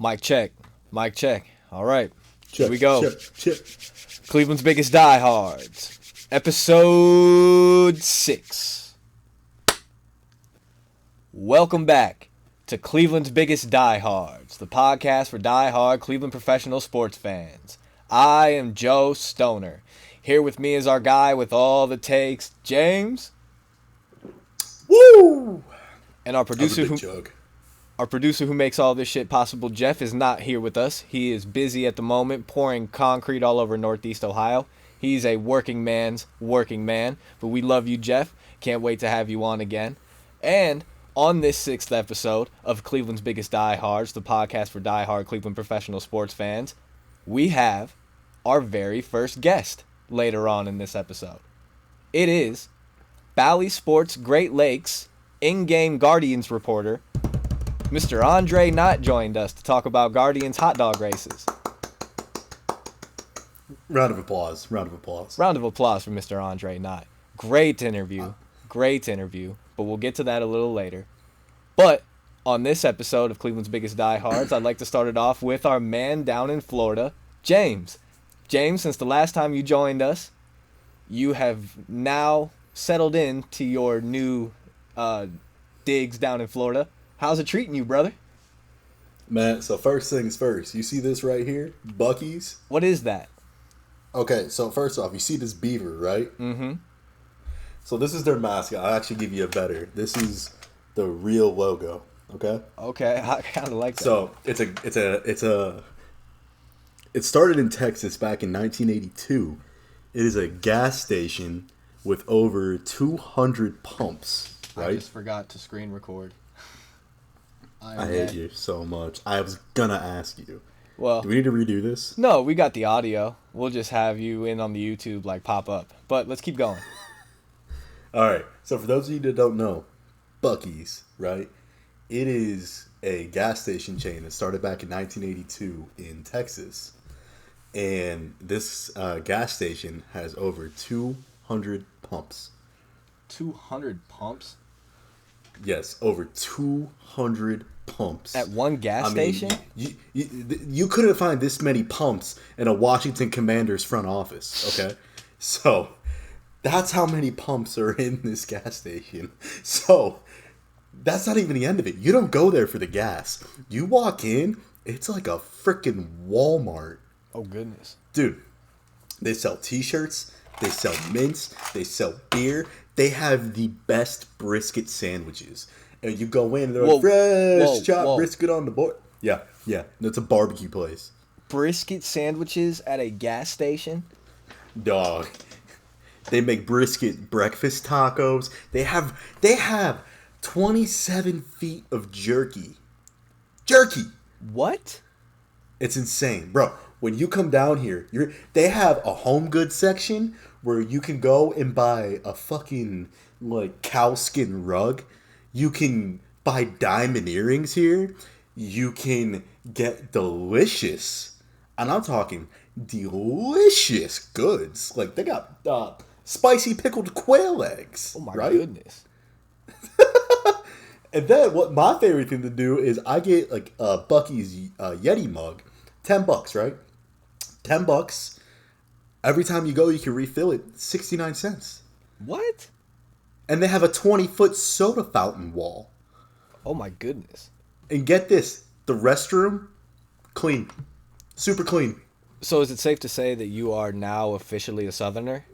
Mic check. Mic check. All right. Check, Here we go. check. Cleveland's Biggest Diehards. Episode 6. Welcome back to Cleveland's Biggest Diehards, the podcast for diehard Cleveland professional sports fans. I am Joe Stoner. Here with me is our guy with all the takes, James. Woo! And our producer who makes all this shit possible, Jeff, is not here with us. He is busy at the moment pouring concrete all over Northeast Ohio. He's a working man's working man. But we love you, Jeff. Can't wait to have you on again. And on this 6th episode of Cleveland's Biggest Diehards, the podcast for diehard Cleveland professional sports fans, we have our very first guest later on in this episode. It is Bally Sports Great Lakes in-game Guardians reporter, Mr. Andre Knott joined us to talk about Guardians hot dog races. Round of applause. Round of applause for Mr. Andre Knott. Great interview, but we'll get to that a little later. But on this episode of Cleveland's Biggest Diehards, I'd like to start it off with our man down in Florida, James. James, since the last time you joined us, you have now settled in to your new digs down in Florida. How's it treating you, brother? Man, so first things first. You see this right here? Buc-ee's? What is that? Okay, so first off, you see this beaver, right? Mm-hmm. So this is their mascot. I'll actually give you a better. This is the real logo, okay? Okay, I kind of like that. So it started in Texas back in 1982. It is a gas station with over 200 pumps, right? I just forgot to screen record. I hate you so much. I was gonna ask you. Well, do we need to redo this? No, we got the audio. We'll just have you in on the YouTube, like, pop up. But let's keep going. All right. So for those of you that don't know, Buc-ee's, right? It is a gas station chain that started back in 1982 in Texas. And this gas station has over 200 pumps. 200 pumps? Yes, over 200 pumps. At one gas station? You couldn't find this many pumps in a Washington Commanders front office, okay? So, that's how many pumps are in this gas station. So, that's not even the end of it. You don't go there for the gas. You walk in, it's like a freaking Walmart. Oh, goodness. Dude, they sell t-shirts, they sell mints, they sell beer. They have the best brisket sandwiches. And you go in and they're like, fresh chopped brisket on the board. Yeah. It's a barbecue place. Brisket sandwiches at a gas station? Dog. They make brisket breakfast tacos. They have 27 feet of jerky. Jerky! What? It's insane. Bro, when you come down here, they have a home goods section where you can go and buy a fucking, like, cow skin rug. You can buy diamond earrings here. You can get delicious, and I'm talking delicious goods. Like, they got spicy pickled quail eggs. Oh, my goodness. And then what my favorite thing to do is I get, like, a Buc-ee's Yeti mug. $10, right? $10. Every time you go, you can refill it. 69 cents. What? And they have a 20-foot soda fountain wall. Oh, my goodness. And get this. The restroom, clean. Super clean. So is it safe to say that you are now officially a Southerner?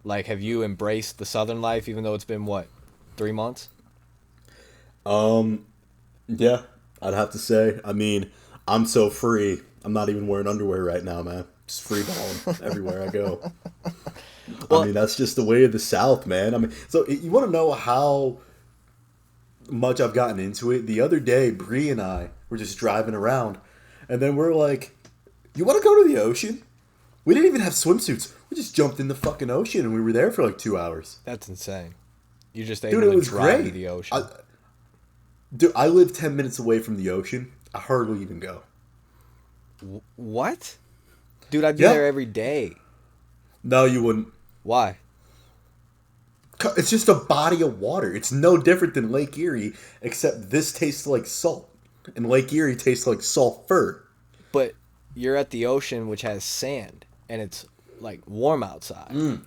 Like, have you embraced the Southern life, even though it's been, 3 months? Yeah, I'd have to say. I mean, I'm so free. I'm not even wearing underwear right now, man. Just free balling everywhere I go. Well, I mean, that's just the way of the South, man. I mean, so you want to know how much I've gotten into it? The other day, Bree and I were just driving around, and then we're like, you want to go to the ocean? We didn't even have swimsuits. We just jumped in the fucking ocean, and we were there for like 2 hours. That's insane. You just able to drive to the ocean. I live 10 minutes away from the ocean. I hardly even go. What? Dude, I'd be there every day. No, you wouldn't. Why? It's just a body of water. It's no different than Lake Erie, except this tastes like salt. and Lake Erie tastes like sulfur. But you're at the ocean, which has sand, and it's like warm outside.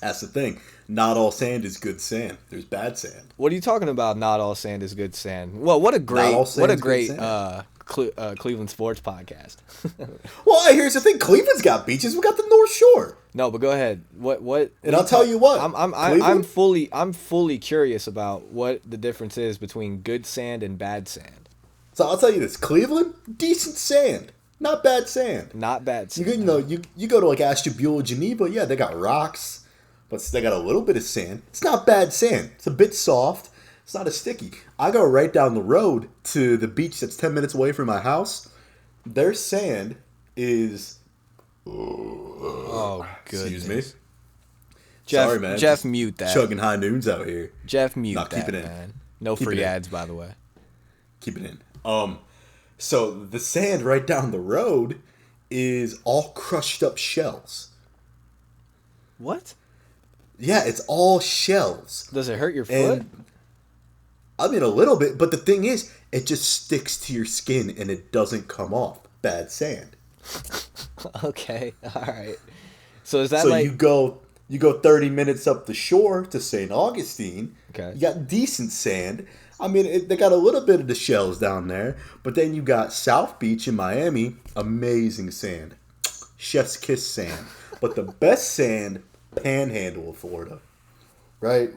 That's the thing. Not all sand is good sand. There's bad sand. What are you talking about? Not all sand is good sand. Well, what a great Cleveland sports podcast. Well, here's the thing. Cleveland's got beaches. We got the North Shore. No, but go ahead. What? And I'll tell you what. I'm fully curious about what the difference is between good sand and bad sand. So I'll tell you this. Cleveland, decent sand. Not bad sand. Not bad sand. You go to like Ashtabula, Geneva. Yeah, they got rocks, but they got a little bit of sand. It's not bad sand. It's a bit soft. It's not as sticky. I go right down the road to the beach that's 10 minutes away from my house. Their sand is... Oh, goodness. Excuse me. Sorry, man. Jeff, mute that. Chugging high noons out here. Jeff, mute keep that, it in. man. No Keep free it in. ads, by the way. Keep it in. So the sand right down the road is all crushed up shells. What? Yeah, it's all shells. Does it hurt your foot? And, I mean, a little bit, but the thing is, it just sticks to your skin and it doesn't come off. Bad sand. Okay, all right. So is that So like... you go 30 minutes up the shore to St. Augustine. Okay. You got decent sand. I mean, they got a little bit of the shells down there, but then you got South Beach in Miami, amazing sand. Chef's kiss sand. But the best sand, Panhandle of Florida. Right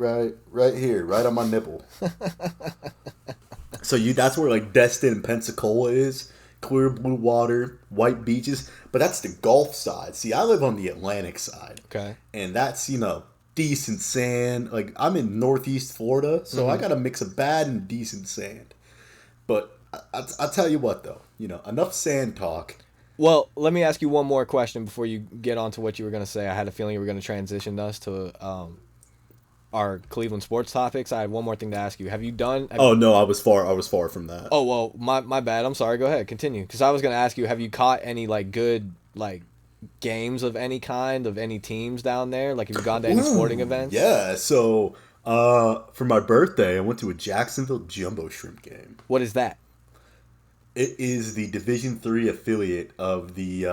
here, right on my nipple. So that's where like Destin and Pensacola is. Clear blue water, white beaches. But that's the Gulf side. See, I live on the Atlantic side. Okay. And that's, decent sand. Like, I'm in Northeast Florida, so I got a mix of bad and decent sand. But I'll tell you what, though. Enough sand talk. Well, let me ask you one more question before you get on to what you were going to say. I had a feeling you were going to transition us to our Cleveland sports topics. I had one more thing to ask you. Have you done... No, I was far from that. Oh, well, my bad. I'm sorry. Go ahead. Continue. Because I was going to ask you, have you caught any, good, games of any kind, of any teams down there? Like, have you gone to any sporting events? Yeah, so for my birthday, I went to a Jacksonville Jumbo Shrimp game. What is that? It is the Division III affiliate of the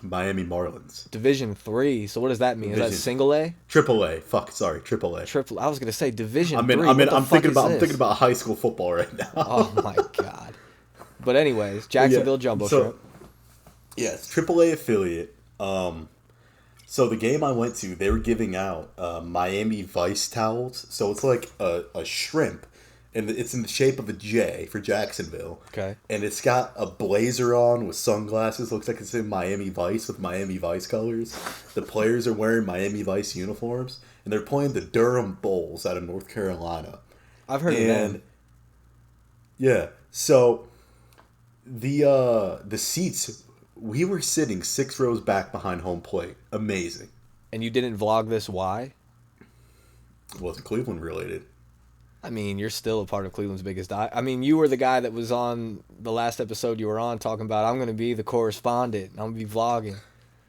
Miami Marlins. Division III. So what does that mean? Is that single A? Triple A. Triple A. I was gonna say Division I'm III. I'm thinking about high school football right now. Oh my god. But anyways, Jacksonville Jumbo Shrimp. Yes, Triple A affiliate. So the game I went to, they were giving out Miami Vice towels. So it's like a shrimp. And it's in the shape of a J for Jacksonville. Okay. And it's got a blazer on with sunglasses. Looks like it's in Miami Vice with Miami Vice colors. The players are wearing Miami Vice uniforms. And they're playing the Durham Bulls out of North Carolina. I've heard of them. Yeah. So the seats, we were sitting 6 rows back behind home plate. Amazing. And you didn't vlog this? Why? It wasn't Cleveland related. I mean, you're still a part of Cleveland's biggest I mean, you were the guy that was on the last episode you were on talking about, I'm going to be the correspondent. I'm going to be vlogging.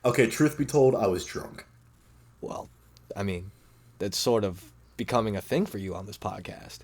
Okay, truth be told, I was drunk. Well, I mean, that's sort of becoming a thing for you on this podcast.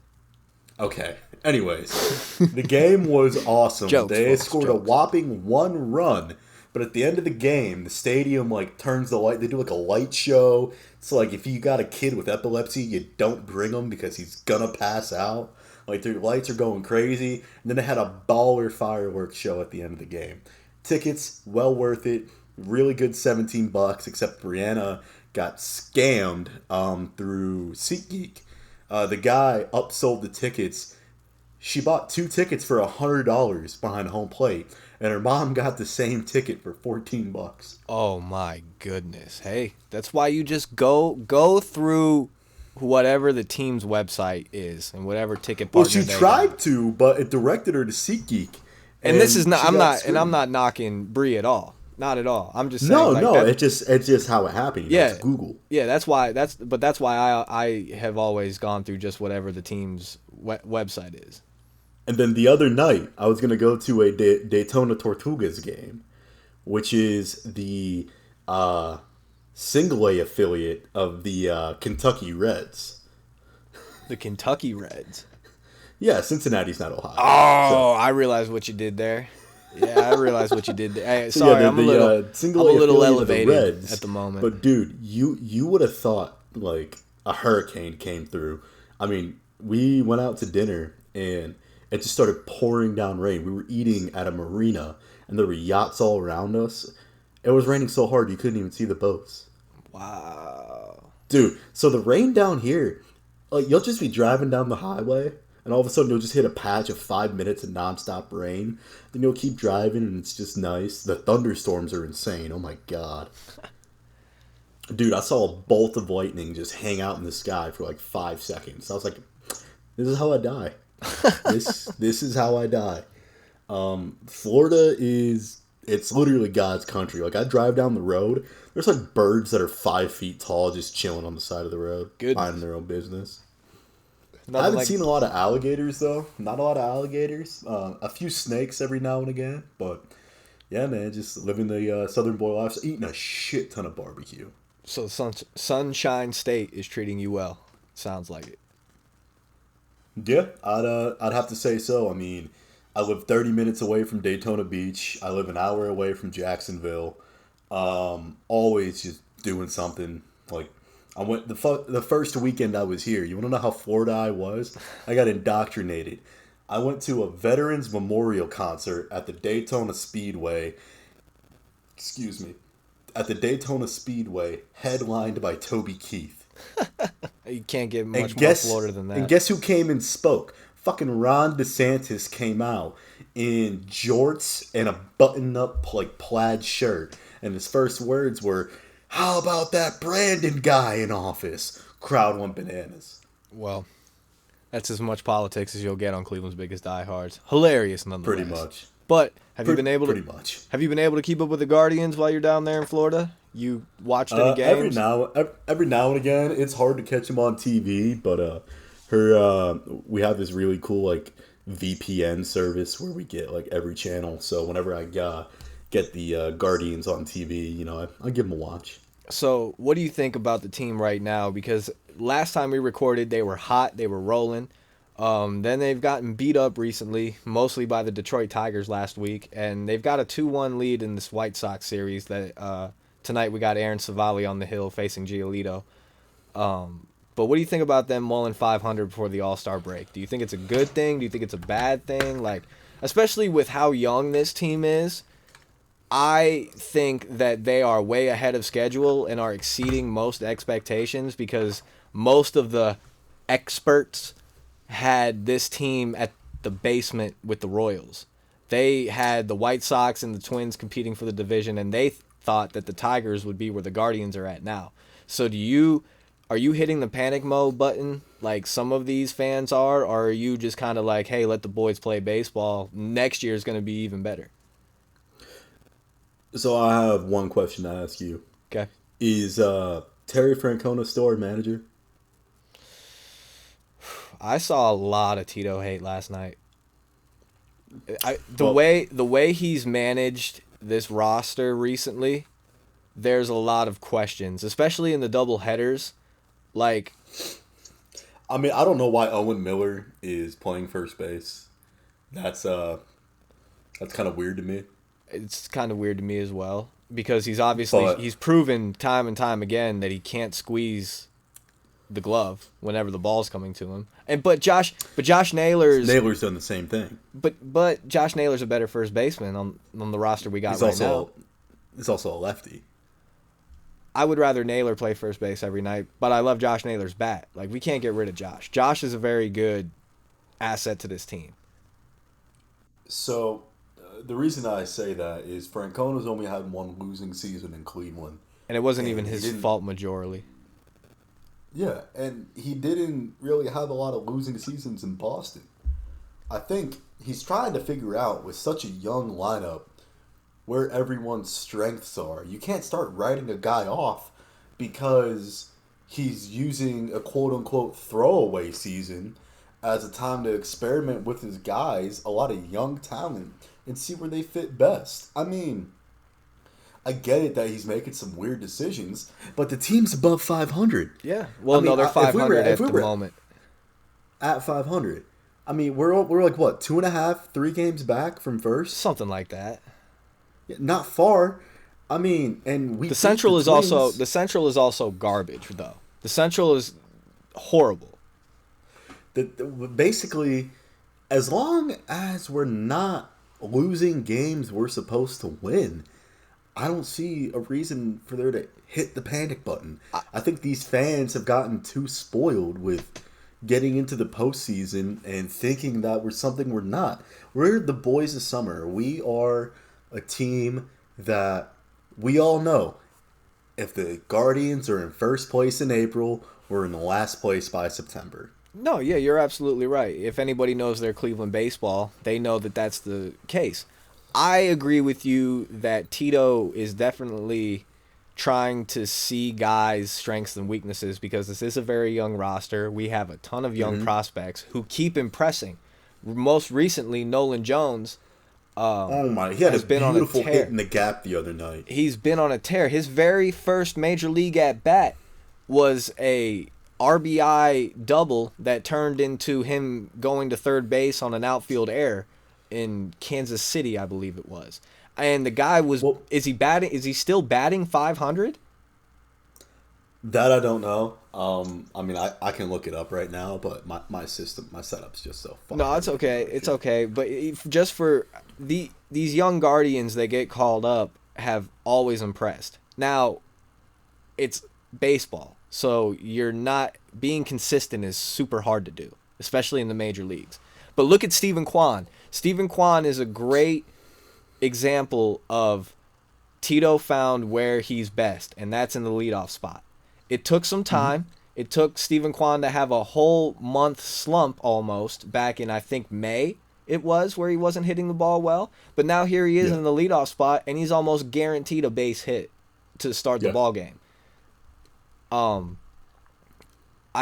Okay. Anyways, the game was awesome. They scored a whopping 1 run. But at the end of the game, the stadium turns the light. They do a light show. It's if you got a kid with epilepsy, you don't bring him because he's gonna pass out. Their lights are going crazy. And then they had a baller fireworks show at the end of the game. Tickets, well worth it. Really good $17, except Brianna got scammed through SeatGeek. The guy upsold the tickets. She bought 2 tickets for $100 behind home plate. And her mom got the same ticket for $14. Oh my goodness! Hey, that's why you just go through whatever the team's website is and whatever ticket partner. Well, she tried to, but it directed her to SeatGeek. And this is not. I'm not knocking Bree at all. Not at all. I'm just saying. It's just how it happened. Yeah, it's Google. Yeah, that's why. That's why I have always gone through just whatever the team's website is. And then the other night, I was going to go to a Daytona Tortugas game, which is the single A affiliate of the Kentucky Reds. The Kentucky Reds? Yeah, Cincinnati's not Ohio. Oh, I realized what you did there. Yeah, I realized what you did there. Hey, So sorry, yeah, I'm a little of the elevated Reds. at the moment. But dude, you would have thought like a hurricane came through. I mean, we went out to dinner and it just started pouring down rain. We were eating at a marina and there were yachts all around us. It was raining so hard you couldn't even see the boats. Wow. Dude, so the rain down here, like you'll just be driving down the highway and all of a sudden you'll just hit a patch of 5 minutes of nonstop rain. Then you'll keep driving and it's just nice. The thunderstorms are insane. Oh my god. Dude, I saw a bolt of lightning just hang out in the sky for like 5 seconds. I was like, this is how I die. This is how I die. Florida it's literally God's country. Like I drive down the road, there's like birds that are 5 feet tall just chilling on the side of the road, minding their own business. I haven't seen a lot of alligators though. Not a lot of alligators. A few snakes every now and again, but yeah, man, just living the Southern boy life, eating a shit ton of barbecue. So Sunshine State is treating you well. Sounds like it. Yeah, I'd have to say so. I mean, I live 30 minutes away from Daytona Beach. I live an hour away from Jacksonville. Always just doing something. Like I went the first weekend I was here. You want to know how Florida I was? I got indoctrinated. I went to a Veterans Memorial concert at the Daytona Speedway. Excuse me. At the Daytona Speedway, headlined by Toby Keith. You can't get much more Florida than that. And guess who came and spoke? Fucking Ron DeSantis came out in jorts and a button-up like plaid shirt. And his first words were, "How about that Brandon guy in office?" Crowd went bananas. Well, that's as much politics as you'll get on Cleveland's Biggest Diehards. Hilarious, nonetheless. Pretty much. But have you been able to keep up with the Guardians while you're down there in Florida? You watched any games? Every now and again, it's hard to catch them on TV, but we have this really cool like VPN service where we get like every channel. So whenever I get the Guardians on TV, you know, I give them a watch. So what do you think about the team right now? Because last time we recorded, they were hot, they were rolling. Then they've gotten beat up recently, mostly by the Detroit Tigers last week, and they've got a 2-1 lead in this White Sox series. That tonight we got Aaron Savali on the hill facing Giolito. But what do you think about them mulling 500 before the All-Star break? Do you think it's a good thing? Do you think it's a bad thing? Like, especially with how young this team is, I think that they are way ahead of schedule and are exceeding most expectations because most of the experts had this team at the basement with the Royals. They had the White Sox and the Twins competing for the division, and they thought that the Tigers would be where the Guardians are at now. So are you hitting the panic mode button like some of these fans are, or are you just kind of like, hey, let the boys play baseball. Next year is going to be even better? So I have one question to ask you. Okay. Is Terry Francona still our manager? I saw a lot of Tito hate last night. The way he's managed this roster recently, there's a lot of questions, especially in the double headers. Like, I mean, I don't know why Owen Miller is playing first base. That's kind of weird to me. It's kind of weird to me as well because he's proven time and time again that he can't squeeze the glove whenever the ball's coming to him. But Josh Naylor's done the same thing. But Josh Naylor's a better first baseman on the roster we got now. He's also a lefty. I would rather Naylor play first base every night, but I love Josh Naylor's bat. Like, we can't get rid of Josh. Josh is a very good asset to this team. So, the reason I say that is Francona's only had one losing season in Cleveland. And it wasn't even his fault majorly. Yeah, and he didn't really have a lot of losing seasons in Boston. I think he's trying to figure out, with such a young lineup, where everyone's strengths are. You can't start writing a guy off because he's using a quote-unquote throwaway season as a time to experiment with his guys, a lot of young talent, and see where they fit best. I mean, I get it that he's making some weird decisions, but the team's above 500. Yeah. Well, they're 500 at the moment. At 500. I mean, we're like what, 2.5, 3 games back from first? Something like that. Yeah, not far. I mean, and we The Central beat is the also Twins. garbage though. The Central is horrible. Basically, as long as we're not losing games we're supposed to win, I don't see a reason for there to hit the panic button. I think these fans have gotten too spoiled with getting into the postseason and thinking that we're something we're not. We're the boys of summer. We are a team that we all know. If the Guardians are in first place in April, we're in the last place by September. No, yeah, you're absolutely right. If anybody knows their Cleveland baseball, they know that that's the case. I agree with you that Tito is definitely trying to see guys' strengths and weaknesses because this is a very young roster. We have a ton of young prospects who keep impressing. Most recently, Nolan Jones Oh my! He had a been on a beautiful tear. hit in the gap the other night. He's been on a tear. His very first major league at bat was a RBI double that turned into him going to third base on an outfield error in Kansas City, I believe it was. And the guy was is he still batting 500? That I don't know. I mean, I can look it up right now, but my setup's just so far. No, it's okay. It's okay. But just for these young Guardians that get called up have always impressed. Now, it's baseball. So you're not being consistent is super hard to do, especially in the major leagues. But look at Stephen Kwan. Stephen Kwan is a great example of Tito found where he's best, and that's in the leadoff spot. It took some time. It took Stephen Kwan to have a whole month slump almost back in, I think, May it was, where he wasn't hitting the ball well. But now here he is in the leadoff spot, and he's almost guaranteed a base hit to start the ball game. I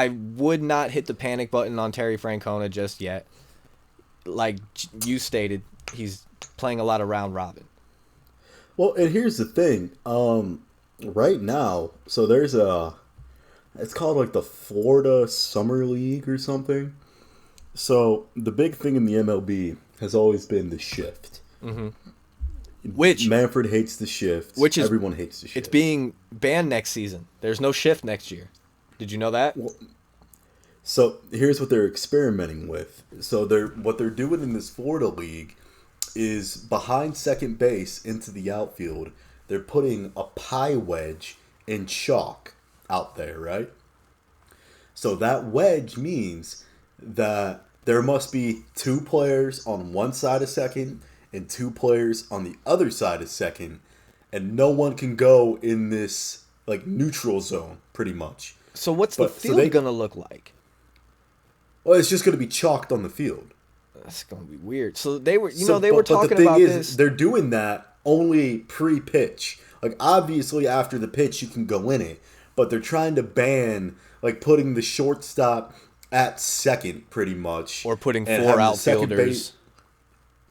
would not hit the panic button on Terry Francona just yet. Like you stated, he's playing a lot of round robin. Well, and here's the thing. Right now, so there's it's called like the Florida Summer League or something. So the big thing in the MLB has always been the shift. Which Manfred hates the shift. Which is everyone hates the shift. It's being banned next season. There's no shift next year. Did you know that? Well, so here's what they're experimenting with. So what they're doing in this Florida league is behind second base into the outfield, they're putting a pie wedge in chalk out there, right? So that wedge means that there must be 2 players on one side of second and 2 players on the other side of second, and no one can go in this like neutral zone, pretty much. So what's the field gonna look like? Well, it's just gonna be chalked on the field. That's gonna be weird. So they were, they were talking but the thing about is, this. They're doing that only pre-pitch. Like obviously after the pitch you can go in it, but they're trying to ban like putting the shortstop at second, pretty much, or putting 4 outfielders.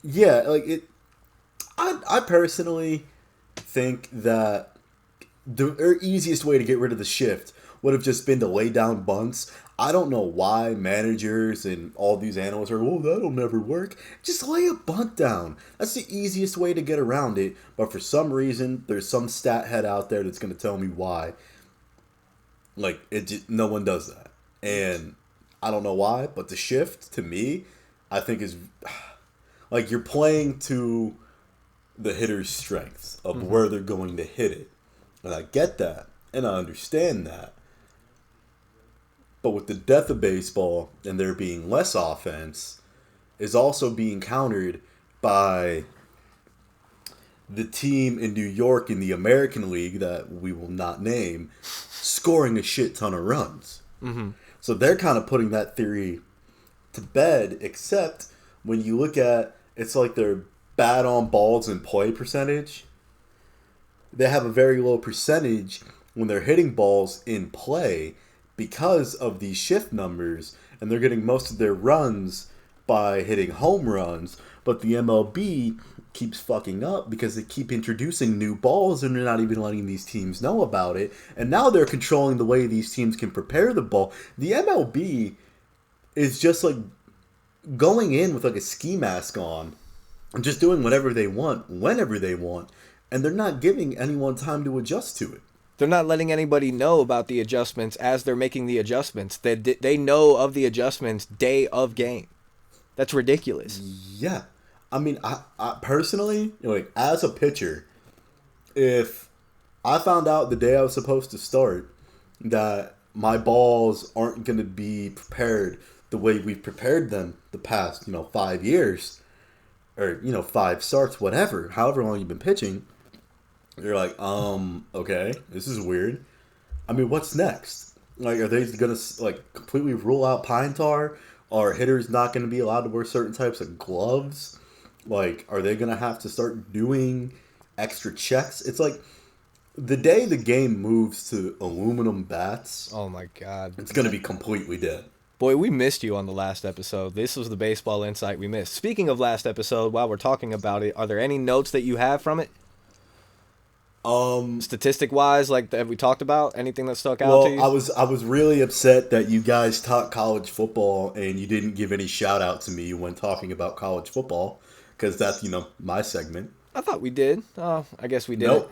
Yeah, like it. I personally think that the easiest way to get rid of the shift would have just been to lay down bunts. I don't know why managers and all these analysts are, oh, that'll never work. Just lay a bunt down. That's the easiest way to get around it. But for some reason, there's some stat head out there that's going to tell me why. Like, no one does that. And I don't know why, but the shift, to me, I think is, like, you're playing to the hitter's strengths of where they're going to hit it. And I get that. And I understand that. But with the death of baseball and there being less offense is also being countered by the team in New York in the American League that we will not name scoring a shit ton of runs. So they're kind of putting that theory to bed, except when you look at it's like their bat on balls in play percentage. They have a very low percentage when they're hitting balls in play because of these shift numbers, and they're getting most of their runs by hitting home runs, but the MLB keeps fucking up because they keep introducing new balls and they're not even letting these teams know about it, and now they're controlling the way these teams can prepare the ball. The MLB is just like going in with like a ski mask on and just doing whatever they want, whenever they want, and they're not giving anyone time to adjust to it. They're not letting anybody know about the adjustments as they're making the adjustments. They know of the adjustments day of game. That's ridiculous. Yeah. I mean, I personally, like, as a pitcher, if I found out the day I was supposed to start that my balls aren't going to be prepared the way we've prepared them the past, 5 years, or, 5 starts, whatever, however long you've been pitching, you're like, okay, this is weird. I mean, what's next? Like, are they going to, like, completely rule out pine tar? Are hitters not going to be allowed to wear certain types of gloves? Like, are they going to have to start doing extra checks? It's like, the day the game moves to aluminum bats, oh my God, it's going to be completely dead. Boy, we missed you on the last episode. This was the baseball insight we missed. Speaking of last episode, while we're talking about it, are there any notes that you have from it? Statistic-wise, like that we talked about, anything that stuck out to you? I was really upset that you guys talked college football and you didn't give any shout-out to me when talking about college football, because that's, my segment. I thought we did. Oh, I guess we did.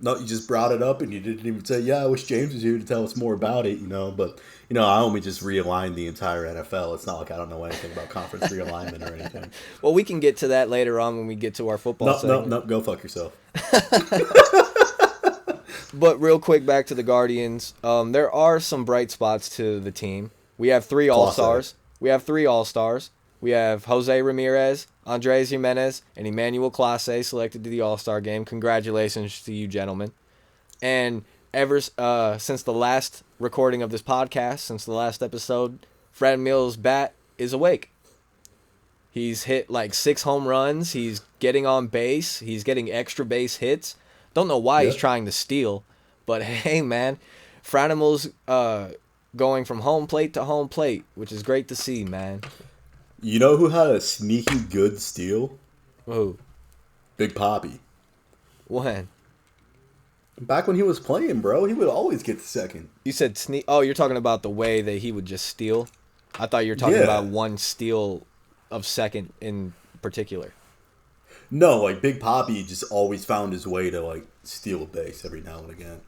No, you just brought it up and you didn't even say, yeah, I wish James was here to tell us more about it, but, I only just realigned the entire NFL. It's not like I don't know anything about conference realignment or anything. Well, we can get to that later on when we get to our football segment. No, go fuck yourself. But real quick, back to the Guardians. There are some bright spots to the team. We have 3 All-Stars. We have Jose Ramirez, Andres Jimenez, and Emmanuel Clase selected to the All-Star game. Congratulations to you, gentlemen. And ever since the last recording of this podcast, since the last episode, Fred Mills' bat is awake. He's hit like 6 home runs. He's getting on base. He's getting extra base hits. Don't know why he's trying to steal, but hey, man, Franimal's going from home plate to home plate, which is great to see, man. You know who had a sneaky good steal? Who? Big Papi. When? Back when he was playing, bro, he would always get the second. You said sneak. Oh, you're talking about the way that he would just steal? I thought you were talking about one steal of second in particular. No, like Big Papi just always found his way to like steal a base every now and again.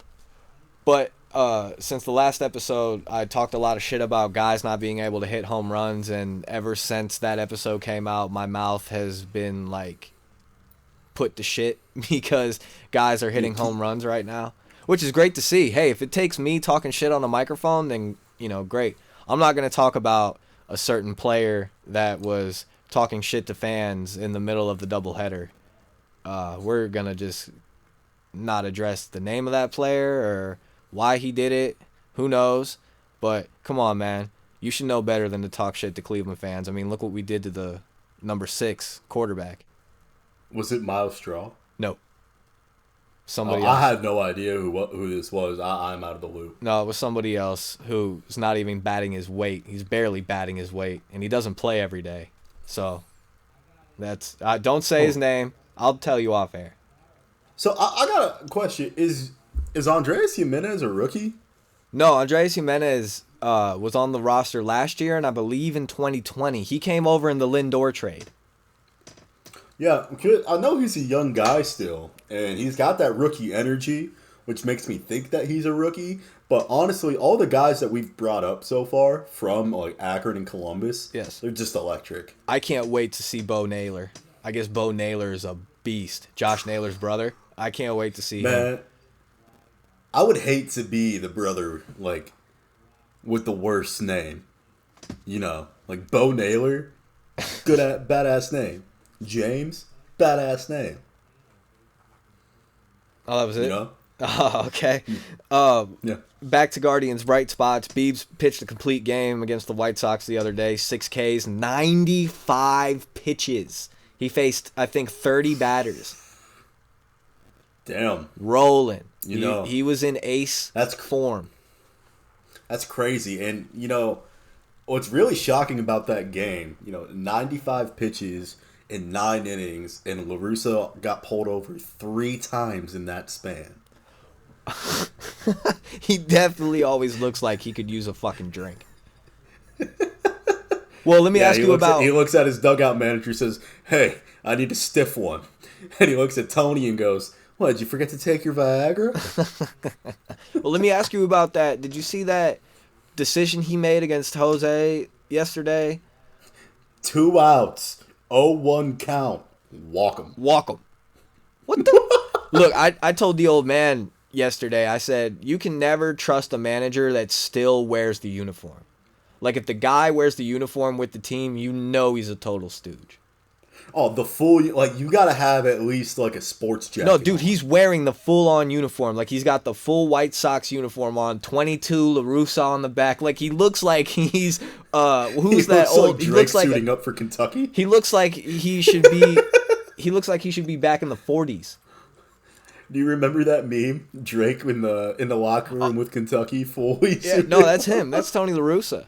But since the last episode, I talked a lot of shit about guys not being able to hit home runs, and ever since that episode came out, my mouth has been like put to shit because guys are hitting home runs right now, which is great to see. Hey, if it takes me talking shit on a microphone, then great. I'm not going to talk about a certain player that was talking shit to fans in the middle of the doubleheader. We're going to just not address the name of that player or why he did it. Who knows? But come on, man. You should know better than to talk shit to Cleveland fans. I mean, look what we did to the number 6 quarterback. Was it Miles Straw? No. Somebody else. I had no idea who this was. I'm out of the loop. No, it was somebody else who's not even batting his weight. He's barely batting his weight, and he doesn't play every day. So, that's... don't say his name. I'll tell you off air. So, I got a question. Is Andres Jimenez a rookie? No, Andres Jimenez was on the roster last year, and I believe in 2020. He came over in the Lindor trade. Yeah, I know he's a young guy still, and he's got that rookie energy, which makes me think that he's a rookie. But honestly, all the guys that we've brought up so far from like Akron and Columbus, yes, they're just electric. I can't wait to see Bo Naylor. I guess Bo Naylor is a beast. Josh Naylor's brother. I can't wait to see him. I would hate to be the brother like with the worst name. Like Bo Naylor, badass name. James, badass name. Oh, that was it? Oh, okay. Yeah. Back to Guardians' bright spots. Biebs pitched a complete game against the White Sox the other day. 6 Ks, 95 pitches. He faced, I think, 30 batters. Damn. Rolling. He was in ace form. That's crazy. And, what's really shocking about that game, 95 pitches in 9 innings, and La Russa got pulled over 3 times in that span. He definitely always looks like he could use a fucking drink. Well, let me ask he you about. He looks at his dugout manager, says, "Hey, I need a stiff one," and he looks at Tony and goes, "What? Did you forget to take your Viagra?" Well, let me ask you about that. Did you see that decision he made against Jose yesterday? 2 outs, 0-1 count. Walk him. Walk him. What the? Look, I told the old man yesterday, I said, you can never trust a manager that still wears the uniform. Like, if the guy wears the uniform with the team, you know he's a total stooge. Oh, the full, like, you gotta have at least, like, a sports jacket. No, dude, on. he's wearing the full-on uniform. Like, he's got the full White Sox uniform on, 22 La Russa on the back. Like, he looks like he's, who's that old? He looks like suiting up for Kentucky. He looks like he should be, he looks like he should be back in the 40s. Do you remember that meme? Drake in the locker room with Kentucky fully. Yeah, no, that's him. That's Tony La Russa.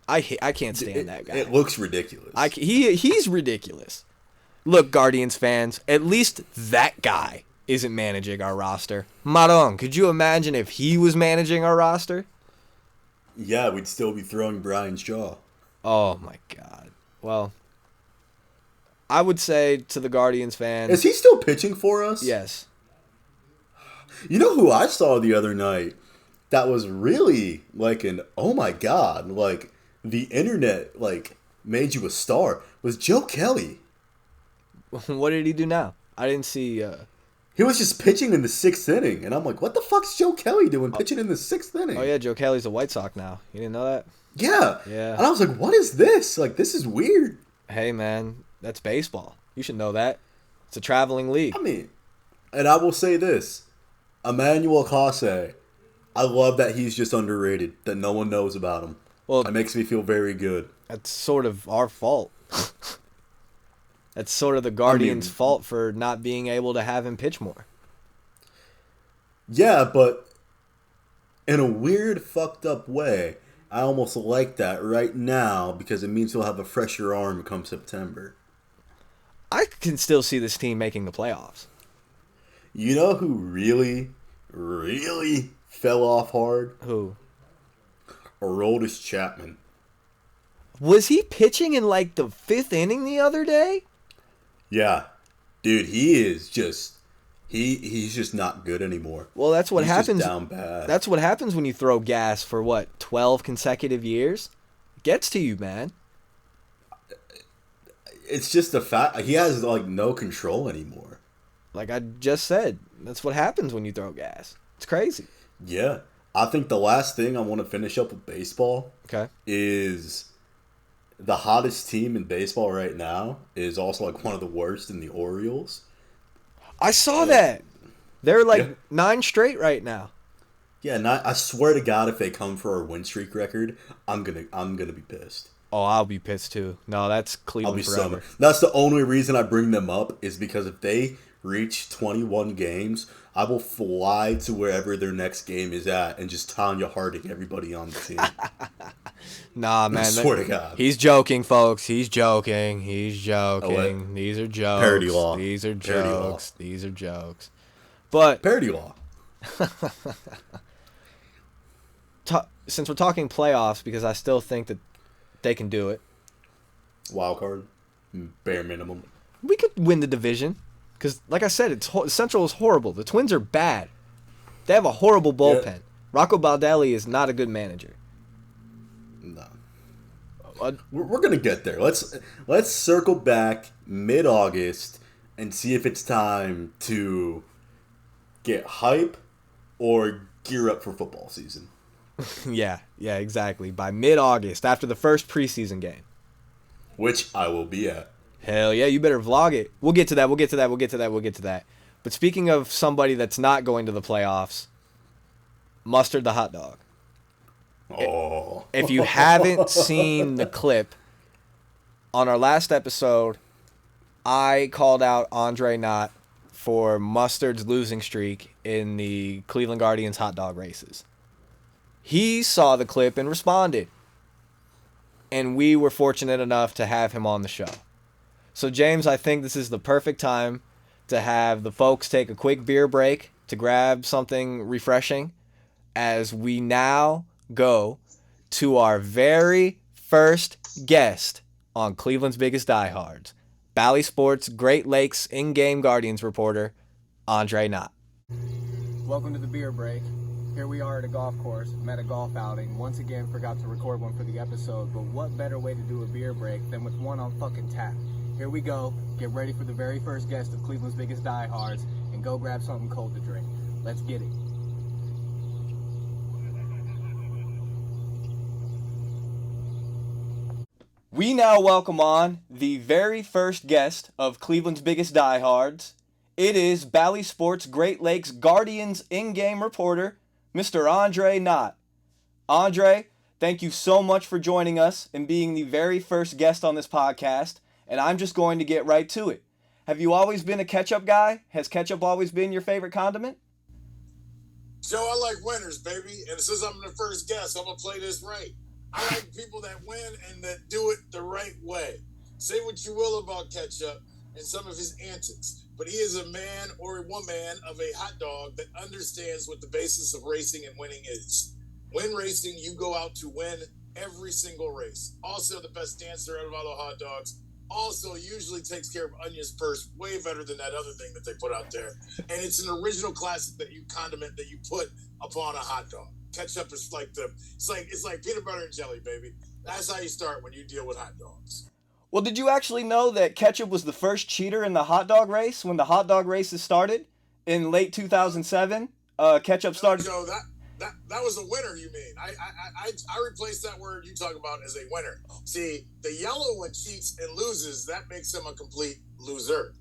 I can't stand that guy. It looks ridiculous. He's ridiculous. Look, Guardians fans, at least that guy isn't managing our roster. Maron, could you imagine if he was managing our roster? Yeah, we'd still be throwing Brian's jaw. Oh, my God. Well, I would say to the Guardians fans... Is he still pitching for us? Yes. You know who I saw the other night that was really like an, oh my God, like the internet like made you a star, was Joe Kelly. What did he do now? I didn't see... He was just pitching in the 6th inning, and I'm like, what the fuck's Joe Kelly doing pitching in the 6th inning? Oh, yeah, Joe Kelly's a White Sox now. You didn't know that? Yeah. Yeah. And I was like, what is this? Like, this is weird. Hey, man, that's baseball. You should know that. It's a traveling league. I mean, and I will say this. Emmanuel Clase, I love that he's just underrated, that no one knows about him. Well, it makes me feel very good. That's sort of our fault. That's sort of the Guardians' fault for not being able to have him pitch more. Yeah, but in a weird, fucked up way, I almost like that right now because it means he'll have a fresher arm come September. I can still see this team making the playoffs. You know who really, really fell off hard? Who? Aroldis Chapman. Was he pitching in like the 5th inning the other day? Yeah. Dude, he is just... He's just not good anymore. Well, that's what happens. Just down bad. That's what happens when you throw gas for, 12 consecutive years? It gets to you, man. It's just a fact. He has, like, no control anymore. Like I just said, that's what happens when you throw gas. It's crazy. Yeah. I think the last thing I want to finish up with baseball is the hottest team in baseball right now is also like one of the worst in the Orioles. I saw that. They're like 9 straight right now. Yeah, I swear to God, if they come for our win streak record, I'm gonna be pissed. Oh, I'll be pissed too. No, that's Cleveland forever. That's the only reason I bring them up is because if they reach 21 games, I will fly to wherever their next game is at and just Tanya Harding everybody on the team. Nah, man. I swear to God. He's joking, folks. He's joking. These are jokes. Parody law. These are jokes. These are jokes. But parody law. Since we're talking playoffs, because I still think that they can do it. Wild card, bare minimum. We could win the division. Because, like I said, Central is horrible. The Twins are bad. They have a horrible bullpen. Yeah. Rocco Baldelli is not a good manager. No. We're going to get there. Let's circle back mid-August and see if it's time to get hype or gear up for football season. Yeah, exactly. By mid-August, after the first preseason game. Which I will be at. Hell yeah, you better vlog it. We'll get to that. But speaking of somebody that's not going to the playoffs, Mustard the hot dog. Oh. If you haven't seen the clip, on our last episode, I called out Andre Knott for Mustard's losing streak in the Cleveland Guardians hot dog races. He saw the clip and responded. And we were fortunate enough to have him on the show. So, James, I think this is the perfect time to have the folks take a quick beer break to grab something refreshing as we now go to our very first guest on Cleveland's Biggest Diehards, Bally Sports Great Lakes in-game Guardians reporter, Andre Knott. Welcome to the beer break. Here we are at a golf course, met a golf outing. Once again, forgot to record one for the episode, but what better way to do a beer break than with one on fucking tap? Here we go. Get ready for the very first guest of Cleveland's Biggest Diehards, and go grab something cold to drink. Let's get it. We now welcome on the very first guest of Cleveland's Biggest Diehards. It is Bally Sports Great Lakes Guardians in-game reporter, Mr. Andre Knott. Andre, thank you so much for joining us and being the very first guest on this podcast, and I'm just going to get right to it. Have you always been a ketchup guy? Has ketchup always been your favorite condiment? Joe, I like winners, baby, and since I'm the first guest, I'm going to play this right. I like people that win and that do it the right way. Say what you will about Ketchup and some of his antics, but he is a man or a woman of a hot dog that understands what the basis of racing and winning is. When racing, you go out to win every single race. Also, the best dancer out of all the hot dogs. Also, usually takes care of onions first, way better than that other thing that they put out there. And it's an original classic that you condiment that you put upon a hot dog. Ketchup is it's like peanut butter and jelly, baby. That's how you start when you deal with hot dogs. Well, did you actually know that ketchup was the first cheater in the hot dog race when the hot dog races started in late 2007? Ketchup started. Joe, that was a winner. You mean? I replaced that word you talk about as a winner. See, the yellow one cheats and loses. That makes him a complete loser.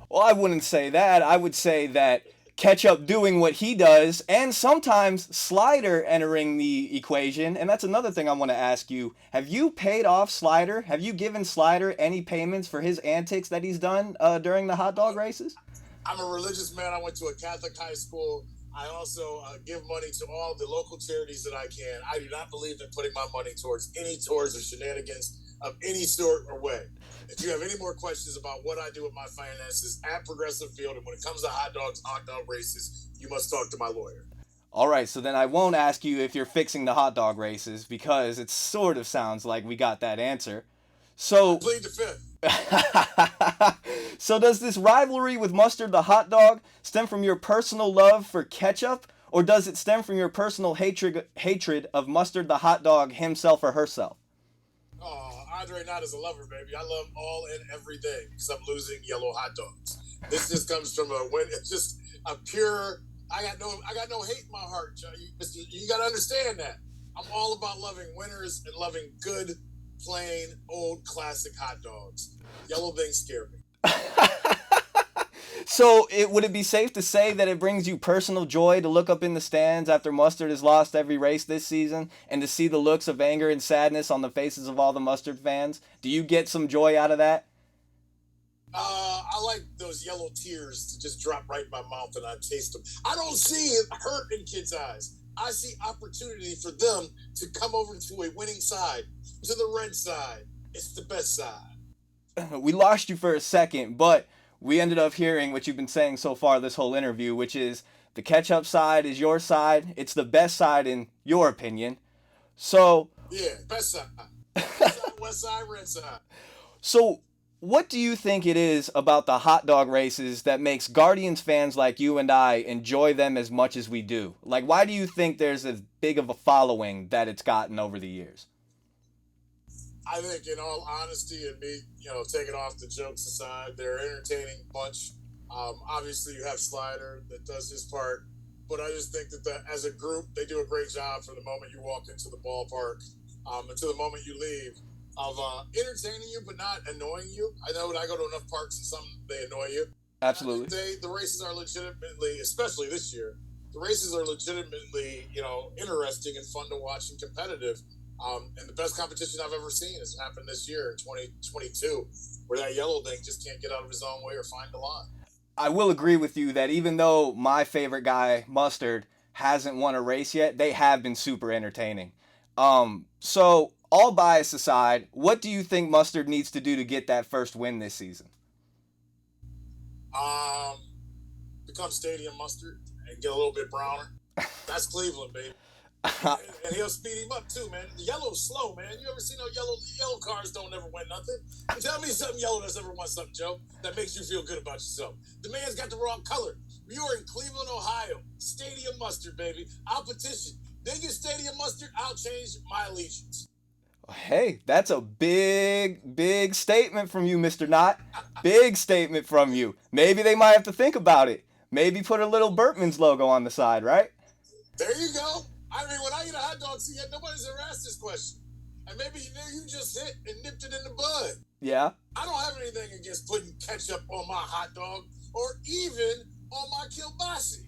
Well, I wouldn't say that. I would say that Ketchup doing what he does, and sometimes Slider entering the equation. And that's another thing I want to ask you. Have you paid off Slider? Have you given Slider any payments for his antics that he's done during the hot dog races? I'm a religious man. I went to a Catholic high school. I also give money to all the local charities that I can. I do not believe in putting my money towards any tours or shenanigans of any sort or way. If you have any more questions about what I do with my finances at Progressive Field, and when it comes to hot dogs, hot dog races, you must talk to my lawyer. All right, so then I won't ask you if you're fixing the hot dog races because it sort of sounds like we got that answer. So I plead the fifth. So does this rivalry with Mustard the hot dog stem from your personal love for ketchup, or does it stem from your personal hatred of Mustard the hot dog himself or herself? Oh, Andre Knott is a lover, baby. I love all and everything because I'm losing yellow hot dogs. This just comes from it's just a pure. I got no hate in my heart, Joe. You got to understand that. I'm all about loving winners and loving good, plain, old, classic hot dogs. Yellow things scare me. So would it be safe to say that it brings you personal joy to look up in the stands after Mustard has lost every race this season and to see the looks of anger and sadness on the faces of all the Mustard fans? Do you get some joy out of that? I like those yellow tears to just drop right in my mouth and I taste them. I don't see hurt in kids' eyes. I see opportunity for them to come over to a winning side, to the red side. It's the best side. We lost you for a second, but we ended up hearing what you've been saying so far this whole interview, which is the ketchup side is your side. It's the best side in your opinion. So yeah, best side. West side, west side, red side. So what do you think it is about the hot dog races that makes Guardians fans like you and I enjoy them as much as we do? Like, why do you think there's as big of a following that it's gotten over the years? I think, in all honesty, and me, taking off the jokes aside, they're an entertaining bunch. Obviously, you have Slider that does his part, but I just think that as a group, they do a great job from the moment you walk into the ballpark until the moment you leave of entertaining you, but not annoying you. I know when I go to enough parks and some they annoy you. Absolutely. The races are legitimately, especially this year, the races are legitimately, interesting and fun to watch and competitive. And the best competition I've ever seen has happened this year in 2022, where that yellow thing just can't get out of his own way or find the line. I will agree with you that even though my favorite guy, Mustard, hasn't won a race yet, they have been super entertaining. So, all bias aside, what do you think Mustard needs to do to get that first win this season? Become Stadium Mustard and get a little bit browner. That's Cleveland, baby. And he'll speed him up too, man. The yellow's slow, man. You ever seen no yellow cars don't ever win nothing? And tell me something yellow that's ever won something, Joe, that makes you feel good about yourself. The man's got the wrong color. You are in Cleveland, Ohio. Stadium mustard, baby. I'll petition. They get stadium mustard, I'll change my allegiance. Hey, that's a big statement from you, Mr. Knott. Big statement from you. Maybe they might have to think about it. Maybe put a little Bertman's logo on the side, right? There you go. I mean, when I eat a hot dog, see, nobody's ever asked this question. And maybe you just hit and nipped it in the bud. Yeah. I don't have anything against putting ketchup on my hot dog or even on my kielbasa.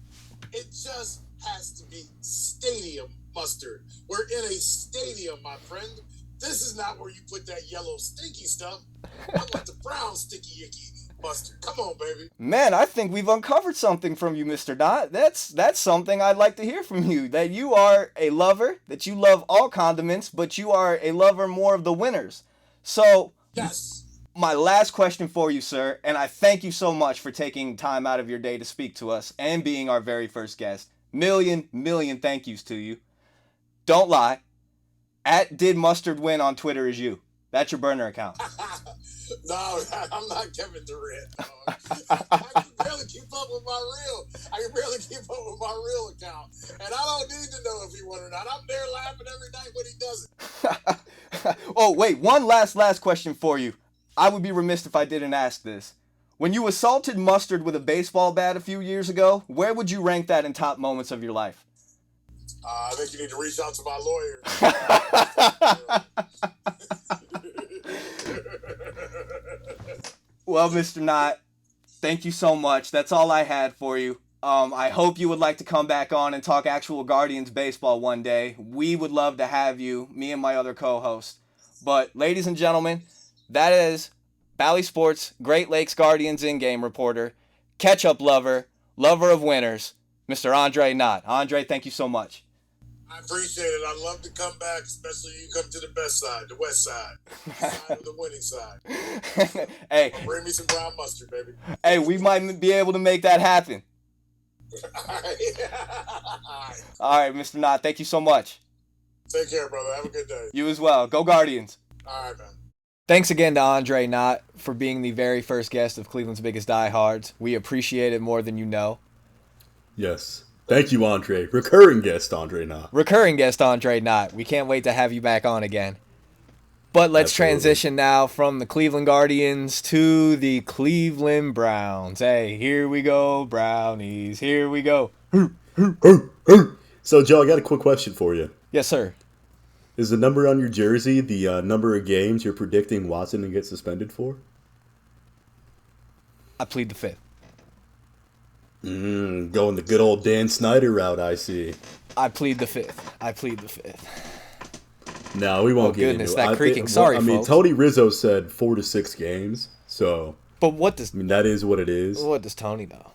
It just has to be stadium mustard. We're in a stadium, my friend. This is not where you put that yellow stinky stuff. I want the brown sticky icky mustard. Come on, baby. Man, I think we've uncovered something from you, Mr. Knott. That's something I'd like to hear from you. That you are a lover, that you love all condiments, but you are a lover more of the winners. So, yes. My last question for you, sir, and I thank you so much for taking time out of your day to speak to us and being our very first guest. Million thank yous to you. Don't lie. @DidMustardWin on Twitter is you. That's your burner account. No, I'm not Kevin Durant. I can barely keep up with my real account. And I don't need to know if he won or not. I'm there laughing every night when he does it. Oh, wait. One last question for you. I would be remiss if I didn't ask this. When you assaulted Mustard with a baseball bat a few years ago, where would you rank that in top moments of your life? I think you need to reach out to my lawyer. Well, Mr. Knott, thank you so much. That's all I had for you. I hope you would like to come back on and talk actual Guardians baseball one day. We would love to have you, me and my other co-host. But, ladies and gentlemen, that is Bally Sports Great Lakes Guardians in-game reporter, Ketchup lover of winners, Mr. Andre Knott. Andre, thank you so much. I appreciate it. I'd love to come back, especially you come to the best side, the west side, the winning side. Hey, bring me some brown mustard, baby. Hey, we might be able to make that happen. All right. All right, Mr. Knott, thank you so much. Take care, brother. Have a good day. You as well. Go Guardians. All right, man. Thanks again to Andre Knott for being the very first guest of Cleveland's Biggest Diehards. We appreciate it more than you know. Yes. Thank you, Andre. Recurring guest, Andre Knott. Recurring guest, Andre Knott. We can't wait to have you back on again. But let's transition now from the Cleveland Guardians to the Cleveland Browns. Hey, here we go, Brownies. Here we go. So, Joe, I got a quick question for you. Yes, sir. Is the number on your jersey the number of games you're predicting Watson to get suspended for? I plead the fifth. Going the good old Dan Snyder route, I see. I plead the fifth. No, we won't get goodness, into it. that creaking. Sorry, I mean, folks. Tony Rizzo said 4 to 6 games, so... But what does... I mean, that is what it is. What does Tony know?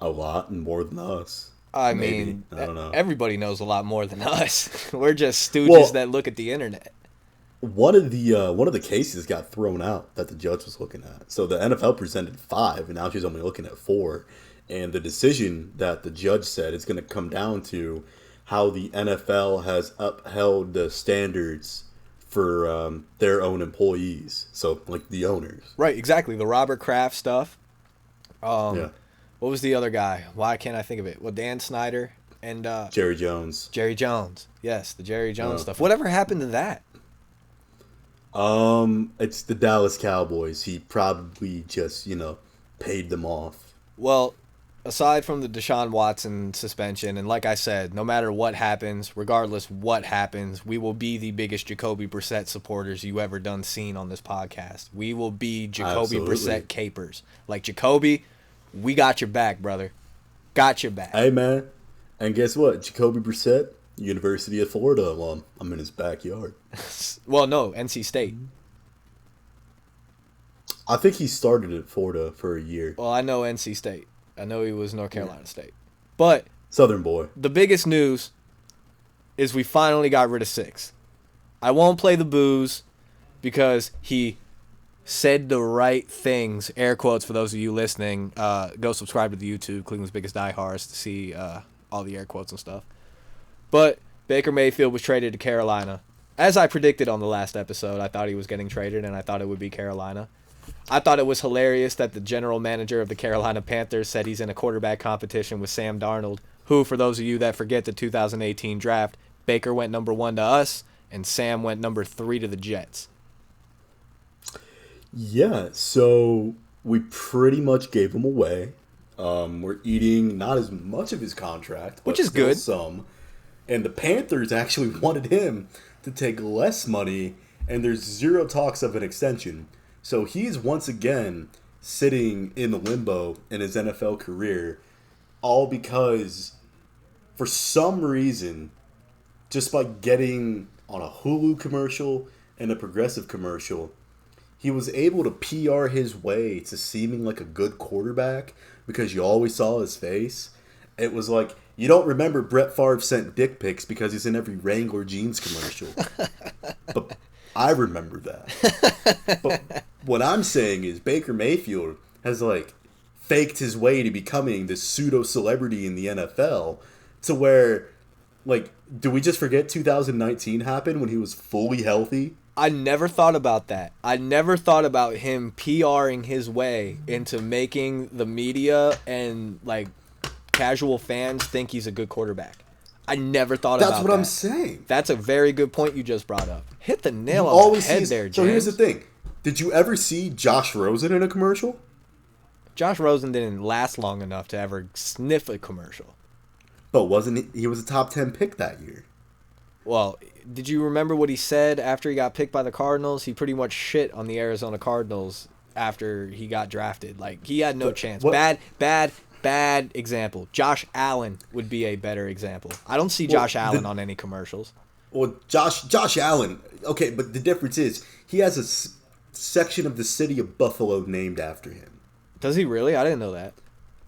A lot, and more than us. I Maybe. mean, I don't know. Everybody knows a lot more than us. We're just stooges that look at the internet. One of the cases got thrown out that the judge was looking at. So the NFL presented 5, and now she's only looking at 4. And the decision that the judge said is going to come down to how the NFL has upheld the standards for their own employees. So, like, the owners. Right, exactly. The Robert Kraft stuff. Yeah. What was the other guy? Why can't I think of it? Well, Dan Snyder and... Jerry Jones. Jerry Jones. Yes, the Jerry Jones stuff. Whatever happened to that? It's the Dallas Cowboys. He probably just, paid them off. Well, aside from the Deshaun Watson suspension, and like I said, no matter what happens, regardless what happens, we will be the biggest Jacoby Brissett supporters you ever done seen on this podcast. We will be Jacoby Brissett capers. Like, Jacoby, we got your back, brother. Got your back. Hey, man. And guess what? Jacoby Brissett, University of Florida alum. I'm in his backyard. Well, no, NC State. I think he started at Florida for a year. Well, I know NC State. I know he was North Carolina State. But Southern boy. The biggest news is we finally got rid of 6. I won't play the booze because he said the right things. Air quotes for those of you listening. Go subscribe to the YouTube, Cleveland's Biggest Diehards, to see all the air quotes and stuff. But Baker Mayfield was traded to Carolina. As I predicted on the last episode, I thought he was getting traded, and I thought it would be Carolina. I thought it was hilarious that the general manager of the Carolina Panthers said he's in a quarterback competition with Sam Darnold, who, for those of you that forget the 2018 draft, Baker went number 1 to us, and Sam went number 3 to the Jets. Yeah, so we pretty much gave him away. We're eating not as much of his contract, but which is still good. Some. And the Panthers actually wanted him to take less money, and there's zero talks of an extension. So he's once again sitting in the limbo in his NFL career, all because for some reason, just by getting on a Hulu commercial and a Progressive commercial, he was able to PR his way to seeming like a good quarterback because you always saw his face. It was like, you don't remember Brett Favre sent dick pics because he's in every Wrangler jeans commercial. But I remember that. But what I'm saying is Baker Mayfield has like faked his way to becoming this pseudo-celebrity in the NFL to where, like, do we just forget 2019 happened when he was fully healthy? I never thought about that. I never thought about him PRing his way into making the media and, like, casual fans think he's a good quarterback. I never thought about that. That's what I'm saying. That's a very good point you just brought up. Hit the nail on the head there, James. So here's the thing. Did you ever see Josh Rosen in a commercial? Josh Rosen didn't last long enough to ever sniff a commercial. But wasn't he was a top 10 pick that year? Well, did you remember what he said after he got picked by the Cardinals? He pretty much shit on the Arizona Cardinals after he got drafted. Like, he had no chance. Bad example. Josh Allen would be a better example. I don't see Josh Allen on any commercials. Well, Josh Allen, okay, but the difference is he has a section of the city of Buffalo named after him. Does he really? I didn't know that.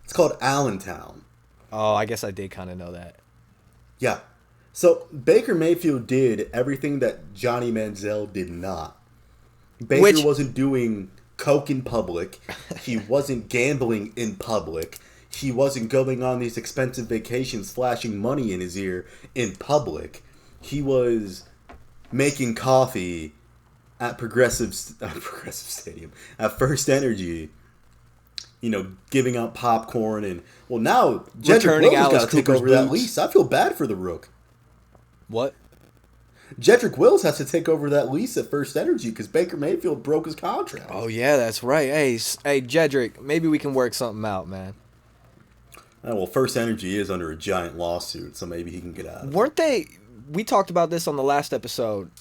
It's called Allentown. Oh, I guess I did kind of know that. Yeah. So Baker Mayfield did everything that Johnny Manziel did not. Baker wasn't doing coke in public. He wasn't gambling in public. He wasn't going on these expensive vacations flashing money in his ear in public. He was making coffee at Progressive Stadium, at First Energy, you know, giving out popcorn. And, well, now Jedrick Wills got to take over that lease. I feel bad for the Rook. What? Jedrick Wills has to take over that lease at First Energy because Baker Mayfield broke his contract. Oh, yeah, that's right. Hey, Jedrick, maybe we can work something out, man. Well, First Energy is under a giant lawsuit, so maybe he can get out. Weren't they... We talked about this on the last episode.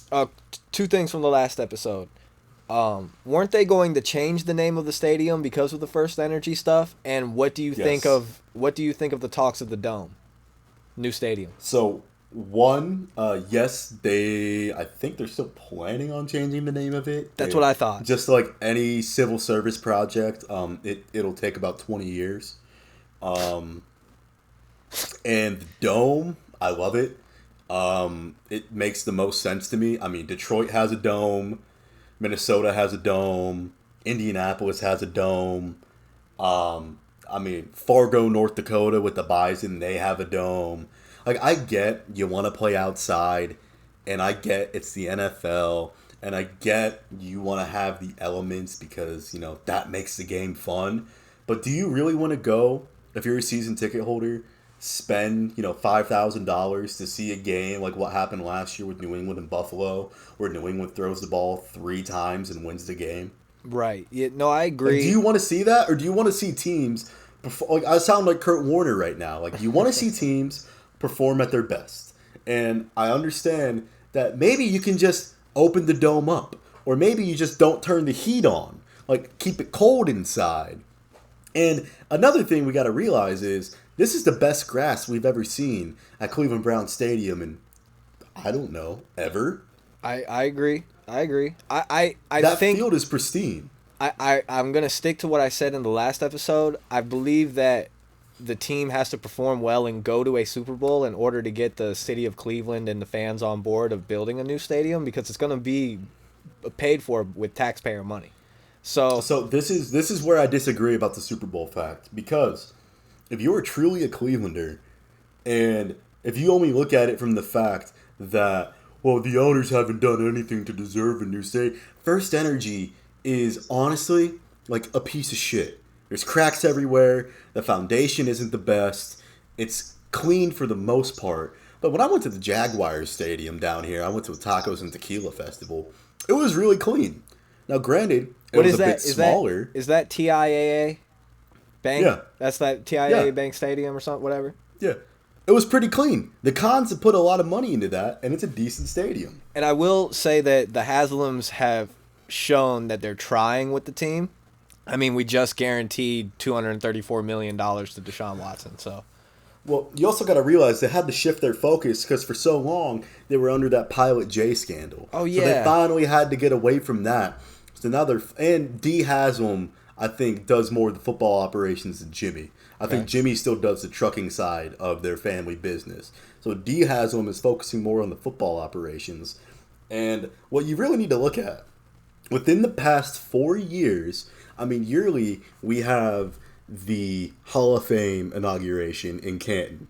Two things from the last episode. Weren't they going to change the name of the stadium because of the First Energy stuff? And what do you think of the talks of the Dome? New stadium. So, yes, I think they're still planning on changing the name of it. That's what I thought. Just like any civil service project, it'll take about 20 years. And the Dome, I love it. It makes the most sense to me. I mean, Detroit has a dome, Minnesota has a dome, Indianapolis has a dome. I mean, Fargo, North Dakota with the Bison, they have a dome. Like, I get you want to play outside, and I get it's the NFL, and I get you want to have the elements because, you know, that makes the game fun. But do you really want to go, if you're a season ticket holder, spend, $5,000 to see a game like what happened last year with New England and Buffalo, where New England throws the ball 3 times and wins the game? Right. Yeah, no, I agree. Like, do you want to see that, or do you want to see teams perform? Like, I sound like Kurt Warner right now. Like, you want to see teams perform at their best, and I understand that maybe you can just open the dome up, or maybe you just don't turn the heat on, like keep it cold inside. And another thing we got to realize is this is the best grass we've ever seen at Cleveland Browns Stadium, and I don't know, ever. I agree. I that think field is pristine. I'm gonna stick to what I said in the last episode. I believe that the team has to perform well and go to a Super Bowl in order to get the city of Cleveland and the fans on board of building a new stadium, because it's going to be paid for with taxpayer money. So this is where I disagree about the Super Bowl fact, because if you are truly a Clevelander and if you only look at it from the fact that, well, the owners haven't done anything to deserve a new stadium. First Energy is honestly like a piece of shit. There's cracks everywhere. The foundation isn't the best. It's clean for the most part. But when I went to the Jaguars Stadium down here, I went to a Tacos and Tequila Festival. It was really clean. Now, granted, it was a bit smaller. Is that TIAA Bank? Yeah. That's that TIAA Bank Stadium or something, whatever? Yeah. It was pretty clean. The Cons have put a lot of money into that, and it's a decent stadium. And I will say that the Haslams have shown that they're trying with the team. I mean, we just guaranteed $234 million to Deshaun Watson, so... Well, you also got to realize they had to shift their focus because for so long they were under that Pilot J scandal. Oh, yeah. So they finally had to get away from that. So now and D Haslam, I think, does more of the football operations than Jimmy. I think Jimmy still does the trucking side of their family business. So D Haslam is focusing more on the football operations. And what you really need to look at, within the past 4 years, I mean, yearly we have the Hall of Fame inauguration in Canton.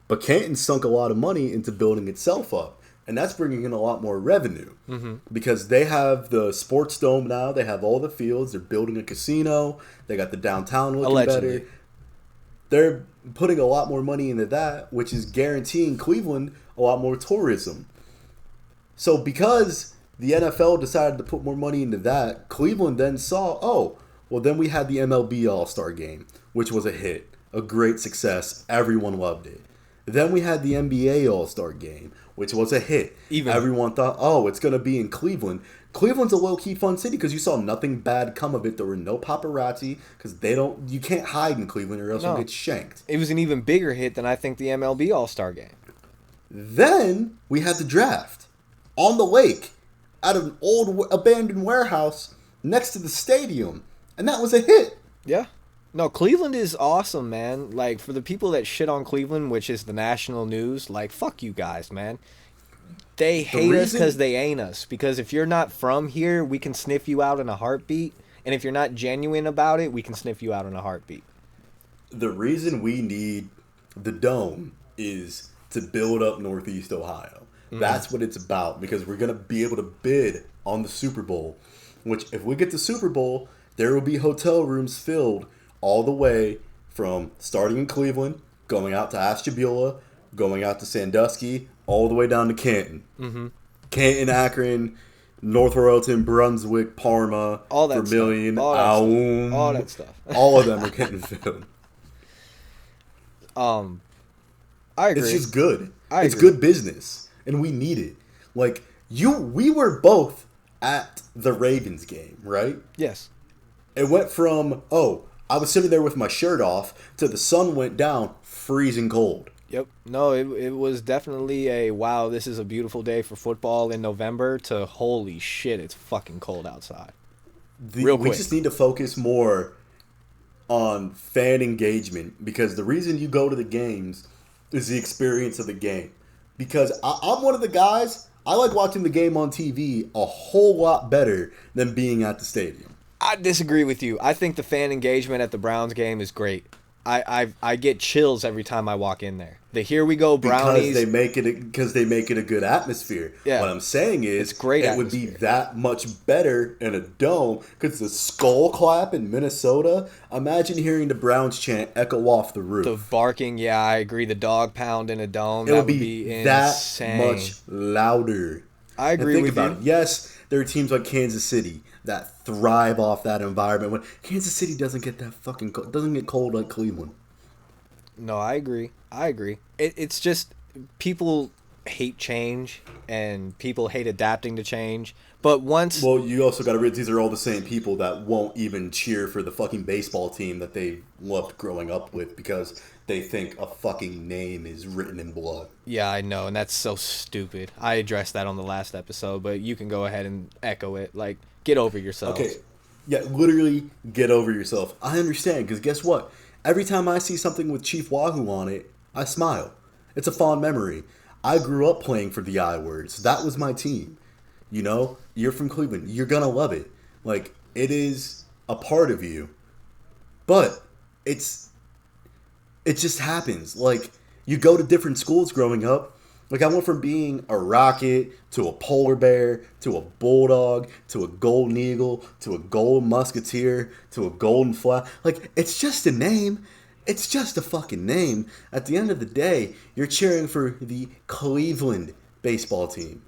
But Canton sunk a lot of money into building itself up. And that's bringing in a lot more revenue. Mm-hmm. Because they have the sports dome now. They have all the fields. They're building a casino. They got the downtown looking better. They're putting a lot more money into that, which is guaranteeing Cleveland a lot more tourism. So because the NFL decided to put more money into that, Cleveland then saw, well, then we had the MLB All-Star Game, which was a hit, a great success. Everyone loved it. Then we had the NBA All-Star Game, which was a hit. Everyone thought, it's going to be in Cleveland. Cleveland's a low-key fun city because you saw nothing bad come of it. There were no paparazzi because you can't hide in Cleveland or else you'll get shanked. It was an even bigger hit than I think the MLB All-Star Game. Then we had the draft on the lake at an old abandoned warehouse next to the stadium. And that was a hit. Yeah. No, Cleveland is awesome, man. Like, for the people that shit on Cleveland, which is the national news, like, fuck you guys, man. They hate us because they ain't us. Because if you're not from here, we can sniff you out in a heartbeat. And if you're not genuine about it, we can sniff you out in a heartbeat. The reason we need the Dome is to build up Northeast Ohio. Mm-hmm. That's what it's about. Because we're going to be able to bid on the Super Bowl. Which, if we get the Super Bowl... there will be hotel rooms filled all the way from starting in Cleveland, going out to Ashtabula, going out to Sandusky, all the way down to Canton. Mm-hmm. Canton, Akron, North Royalton, Brunswick, Parma, Vermilion, Aum. All that stuff. All of them are getting filled. I agree. It's just good. It's good business, and we need it. Like, we were both at the Ravens game, right? Yes. It went from, I was sitting there with my shirt off, to the sun went down, freezing cold. Yep. No, it was definitely a, wow, this is a beautiful day for football in November, to holy shit, it's fucking cold outside. Real quick. We just need to focus more on fan engagement, because the reason you go to the games is the experience of the game. Because I'm one of the guys, I like watching the game on TV a whole lot better than being at the stadium. I disagree with you. I think the fan engagement at the Browns game is great. I get chills every time I walk in there. The Here We Go Brownies. Because they make it a good atmosphere. Yeah. What I'm saying is, it's great it would be that much better in a dome, because the skull clap in Minnesota, imagine hearing the Browns chant echo off the roof. The barking, yeah, I agree. The dog pound in a dome, it would be that much louder. I agree with you. Think about it. Yes, there are teams like Kansas City that thrive off that environment. When Kansas City doesn't get that fucking doesn't get cold like Cleveland. No, I agree. It's just people hate change and people hate adapting to change. But well, you also got to realize these are all the same people that won't even cheer for the fucking baseball team that they loved growing up with because they think a fucking name is written in blood. Yeah, I know, and that's so stupid. I addressed that on the last episode, but you can go ahead and echo it. Like, get over yourself. Okay, yeah, literally get over yourself. I understand, because guess what? Every time I see something with Chief Wahoo on it, I smile. It's a fond memory. I grew up playing for the I-Words. That was my team. You know, you're from Cleveland. You're going to love it. Like, it is a part of you. But it just happens. Like, You go to different schools growing up. Like, I went from being a rocket to a polar bear to a bulldog to a golden eagle to a golden musketeer to a golden fly. Like, it's just a name. It's just a fucking name. At the end of the day, you're cheering for the Cleveland baseball team.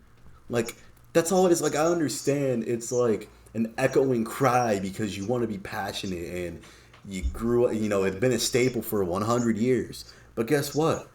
Like, that's all it is. Like, I understand it's like an echoing cry because you want to be passionate and you grew up, it's been a staple for 100 years. But guess what?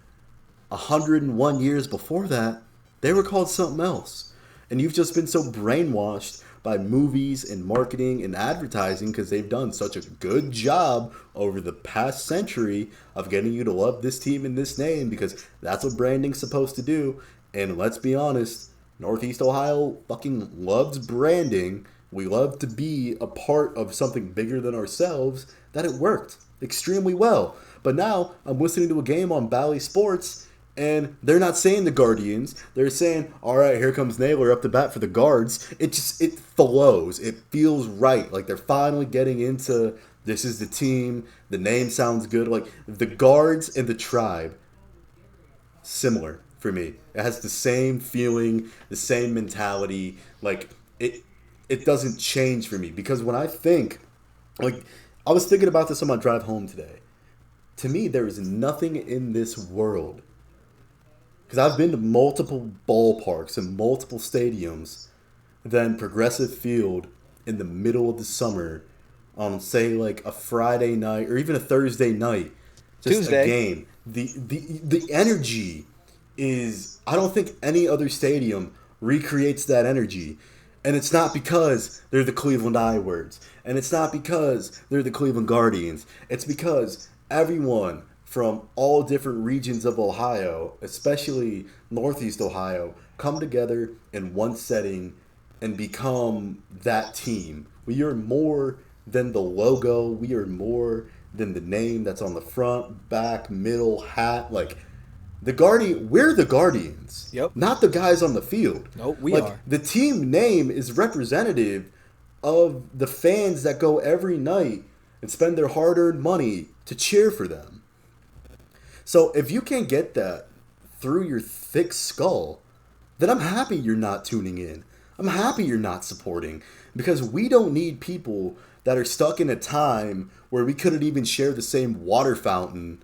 101 years before that, they were called something else. And you've just been so brainwashed by movies and marketing and advertising because they've done such a good job over the past century of getting you to love this team and this name because that's what branding's supposed to do. And let's be honest, Northeast Ohio fucking loves branding. We love to be a part of something bigger than ourselves, that it worked extremely well. But now I'm listening to a game on Bally Sports, and they're not saying the Guardians. They're saying, all right, here comes Naylor up to bat for the Guards. It flows. It feels right. Like, they're finally getting into, this is the team. The name sounds good. Like, the Guards and the Tribe, similar for me. It has the same feeling, the same mentality. Like, it doesn't change for me. Because when I think, like, I was thinking about this on my drive home today. To me, there is nothing in this world, because I've been to multiple ballparks and multiple stadiums, than Progressive Field in the middle of the summer on, say, like a Friday night or even a Thursday night. Just Tuesday. A game. The energy is, I don't think any other stadium recreates that energy. And it's not because they're the Cleveland I-Words. And it's not because they're the Cleveland Guardians. It's because everyone from all different regions of Ohio, especially Northeast Ohio, come together in one setting and become that team. We are more than the logo. We are more than the name that's on the front, back, middle, hat. Like, we're the Guardians. Yep. Not the guys on the field. Nope, we are. The team name is representative of the fans that go every night and spend their hard-earned money to cheer for them. So if you can't get that through your thick skull, then I'm happy you're not tuning in. I'm happy you're not supporting, because we don't need people that are stuck in a time where we couldn't even share the same water fountain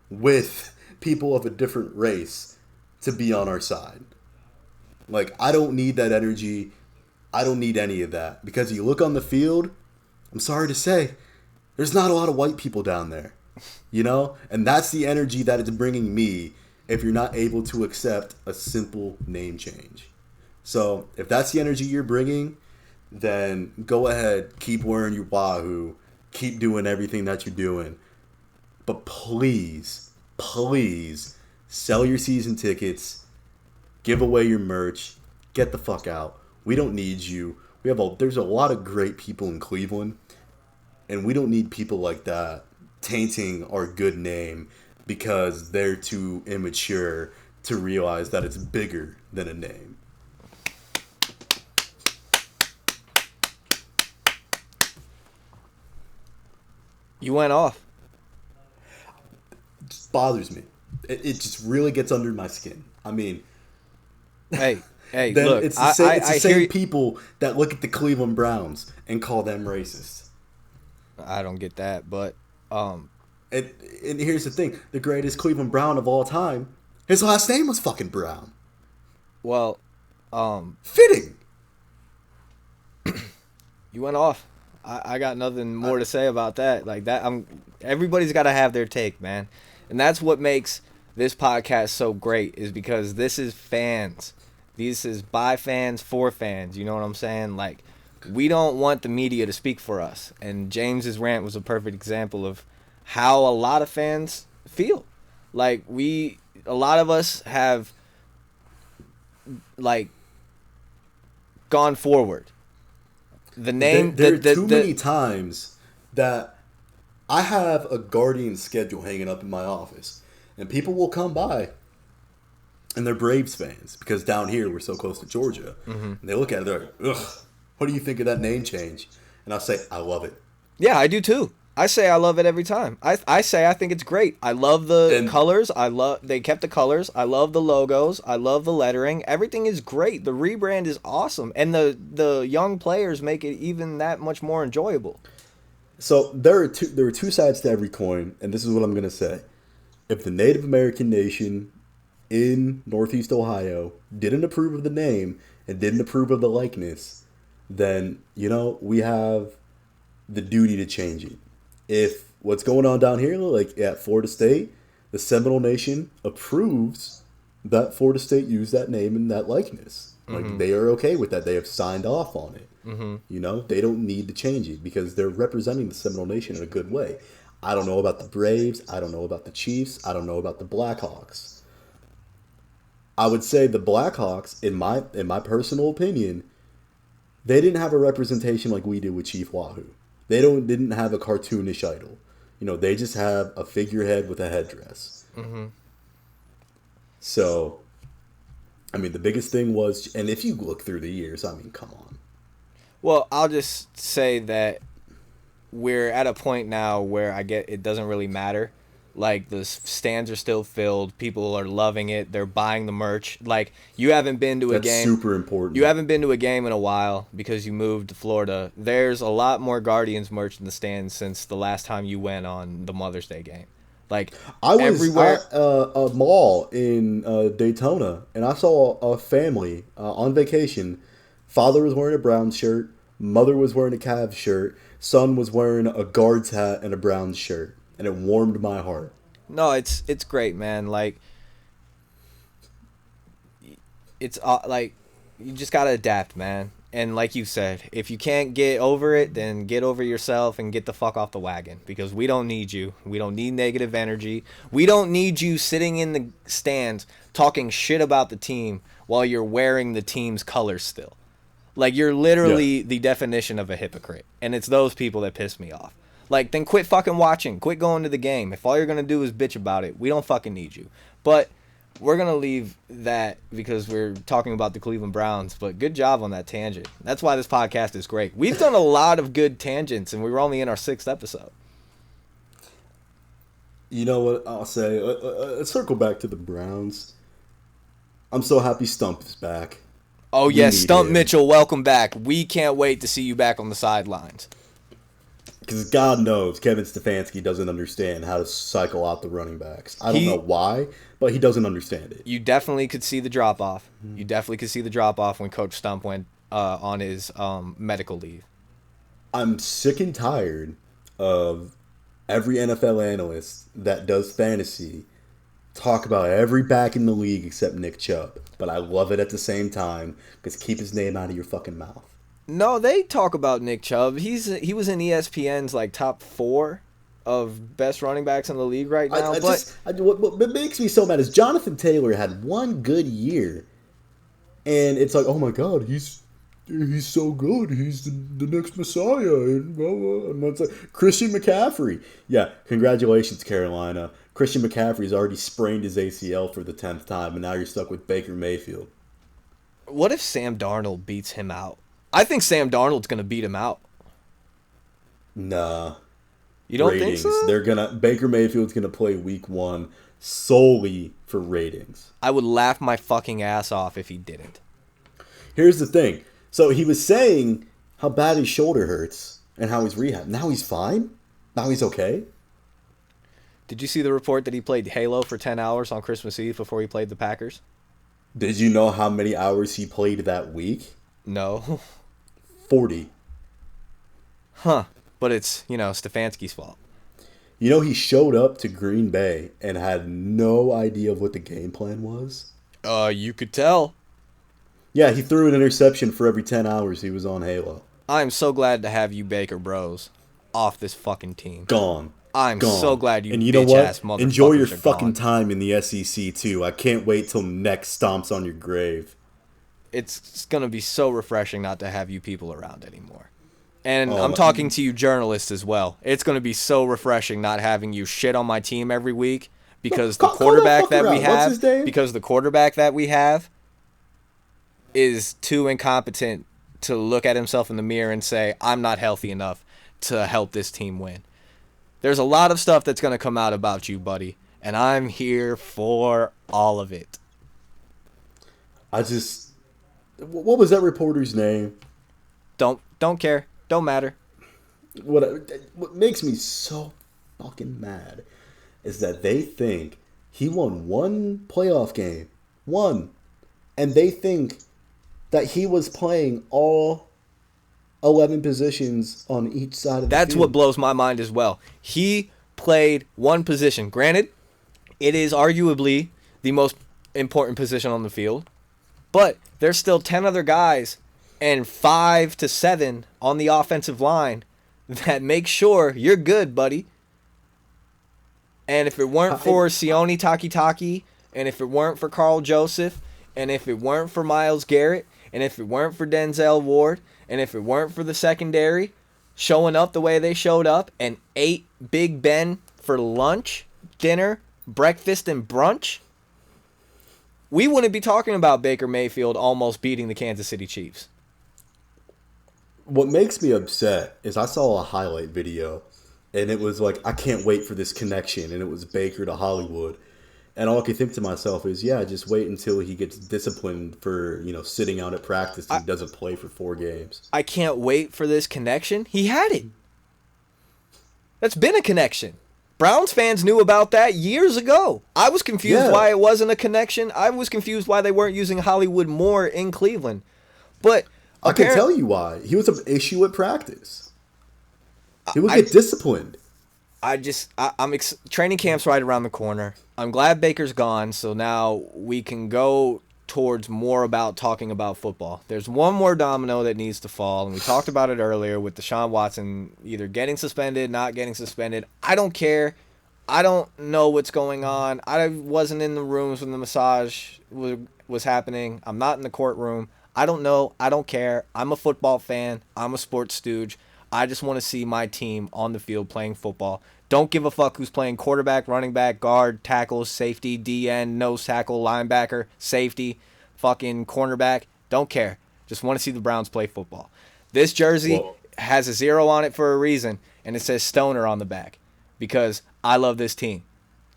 with people of a different race to be on our side. Like, I don't need that energy. I don't need any of that, because you look on the field, I'm sorry to say, there's not a lot of white people down there, and that's the energy that it's bringing me if you're not able to accept a simple name change. So if that's the energy you're bringing, then go ahead, keep wearing your Wahoo, keep doing everything that you're doing, but please sell your season tickets, give away your merch, get the fuck out. We don't need you. There's a lot of great people in Cleveland, and we don't need people like that tainting our good name because they're too immature to realize that it's bigger than a name. You went off. It just bothers me. It just really gets under my skin. I mean, hey, look, it's the same people that look at the Cleveland Browns and call them racist. I don't get that, but and here's the thing: the greatest Cleveland Brown of all time, his last name was fucking Brown. Well, fitting. You went off. I got nothing more to say about that. Like that, everybody's got to have their take, man, and that's what makes this podcast so great. Is because this is fans. This is by fans for fans. You know what I'm saying? Like, we don't want the media to speak for us. And James's rant was a perfect example of how a lot of fans feel. Like, a lot of us have, like, gone forward. The name... There are too many times that I have a Guardian schedule hanging up in my office. And people will come by, and they're Braves fans, because down here we're so close to Georgia. Mm-hmm. And they look at it, they're like, ugh, what do you think of that name change? And I'll say, I love it. Yeah, I do too. I say I love it every time. I say I think it's great. I love the colors. They kept the colors. I love the logos. I love the lettering. Everything is great. The rebrand is awesome, and the young players make it even that much more enjoyable. So there are two sides to every coin, and this is what I'm gonna say. If the Native American nation in Northeast Ohio didn't approve of the name and didn't approve of the likeness, then we have the duty to change it. If what's going on down here, like at Florida State, the Seminole Nation approves that Florida State use that name and that likeness. Like they are okay with that. They have signed off on it. They don't need to change it because they're representing the Seminole Nation in a good way. I don't know about the Braves. I don't know about the Chiefs. I don't know about the Blackhawks. I would say the Blackhawks, in my personal opinion, they didn't have a representation like we did with Chief Wahoo. They didn't have a cartoonish idol. They just have a figurehead with a headdress. So, I mean, the biggest thing was, and if you look through the years, I mean, come on. Well, I'll just say that we're at a point now where I get it doesn't really matter. Like, the stands are still filled. People are loving it. They're buying the merch. Like, you haven't been to a game. That's super important. You haven't been to a game in a while because you moved to Florida. There's a lot more Guardians merch in the stands since the last time you went on the Mother's Day game. Like, I was everywhere. at a mall in Daytona, and I saw a family on vacation. Father was wearing a Browns shirt. Mother was wearing a Cavs shirt. Son was wearing a Guards hat and a Browns shirt. And it warmed my heart. No, it's great, man. Like, it's like, you just gotta adapt, man. And like you said, if you can't get over it, then get over yourself and get the fuck off the wagon. Because we don't need you. We don't need negative energy. We don't need you sitting in the stands talking shit about the team while you're wearing the team's colors still. Like, you're literally the definition of a hypocrite. And it's those people that piss me off. Like, then quit fucking watching. Quit going to the game. If all you're going to do is bitch about it, we don't fucking need you. But we're going to leave that because we're talking about the Cleveland Browns. But good job on that tangent. That's why this podcast is great. We've done a lot of good tangents, and we were only in our 6th episode. You know what I'll say? Let's circle back to the Browns. I'm so happy Stump is back. Oh, yes, Stump Mitchell, welcome back. We can't wait to see you back on the sidelines. Because God knows Kevin Stefanski doesn't understand how to cycle out the running backs. I don't know why, but he doesn't understand it. You definitely could see the drop-off. You definitely could see the drop-off when Coach Stump went on his medical leave. I'm sick and tired of every NFL analyst that does fantasy talk about every back in the league except Nick Chubb. But I love it at the same time because keep his name out of your fucking mouth. No, they talk about Nick Chubb. He was in ESPN's like top 4 of best running backs in the league right now. What makes me so mad is Jonathan Taylor had one good year, and it's like, oh my God, he's so good. He's the next Messiah, and blah, blah. And it's like Christian McCaffrey. Yeah, congratulations, Carolina. Christian McCaffrey's already sprained his ACL for the 10th time, and now you're stuck with Baker Mayfield. What if Sam Darnold beats him out? I think Sam Darnold's going to beat him out. Nah. You don't think so? Baker Mayfield's going to play week 1 solely for ratings. I would laugh my fucking ass off if he didn't. Here's the thing. So he was saying how bad his shoulder hurts and how he's rehabbed. Now he's fine? Now he's okay? Did you see the report that he played Halo for 10 hours on Christmas Eve before he played the Packers? Did you know how many hours he played that week? No. 40. Huh. But it's, Stefanski's fault. He showed up to Green Bay and had no idea of what the game plan was? You could tell. Yeah, he threw an interception for every 10 hours he was on Halo. I'm so glad to have you Baker Bros off this fucking team. Gone. I'm gone. So glad you and you know what? Motherfuckers Enjoy your are fucking gone. time in the SEC, too. I can't wait till next stomps on your grave. It's going to be so refreshing not to have you people around anymore. And I'm talking to you journalists as well. It's going to be so refreshing not having you shit on my team every week because the quarterback that we have is too incompetent to look at himself in the mirror and say, I'm not healthy enough to help this team win. There's a lot of stuff that's going to come out about you, buddy. And I'm here for all of it. What was that reporter's name? Don't care. Don't matter. What makes me so fucking mad is that they think he won one playoff game. One. And they think that he was playing all 11 positions on each side of the That's field. what blows my mind as well. He played one position. Granted, it is arguably the most important position on the field. But there's still 10 other guys and 5 to 7 on the offensive line that make sure you're good, buddy. And if it weren't for Sione Takitaki, and if it weren't for Carl Joseph, and if it weren't for Myles Garrett, and if it weren't for Denzel Ward, and if it weren't for the secondary showing up the way they showed up and ate Big Ben for lunch, dinner, breakfast, and brunch, we wouldn't be talking about Baker Mayfield almost beating the Kansas City Chiefs. What makes me upset is I saw a highlight video, and it was like, I can't wait for this connection, and it was Baker to Hollywood. And all I could think to myself is, yeah, just wait until he gets disciplined for, sitting out at practice and doesn't play for 4 games. I can't wait for this connection. He had it. That's been a connection. Browns fans knew about that years ago. I was confused why it wasn't a connection. I was confused why they weren't using Hollywood more in Cleveland. But I can tell you why. He was an issue at practice. He would get disciplined. Training camp's right around the corner. I'm glad Baker's gone, so now we can go towards more about talking about football. There's one more domino that needs to fall, and we talked about it earlier with Deshaun Watson either getting suspended, not getting suspended. I don't care. I don't know what's going on. I wasn't in the rooms when the massage was happening. I'm not in the courtroom. I don't know. I don't care. I'm a football fan. I'm a sports stooge. I just want to see my team on the field playing football. Don't give a fuck who's playing quarterback, running back, guard, tackle, safety, DN, nose tackle, linebacker, safety, fucking cornerback. Don't care. Just want to see the Browns play football. This jersey has a 0 on it for a reason, and it says Stoner on the back because I love this team.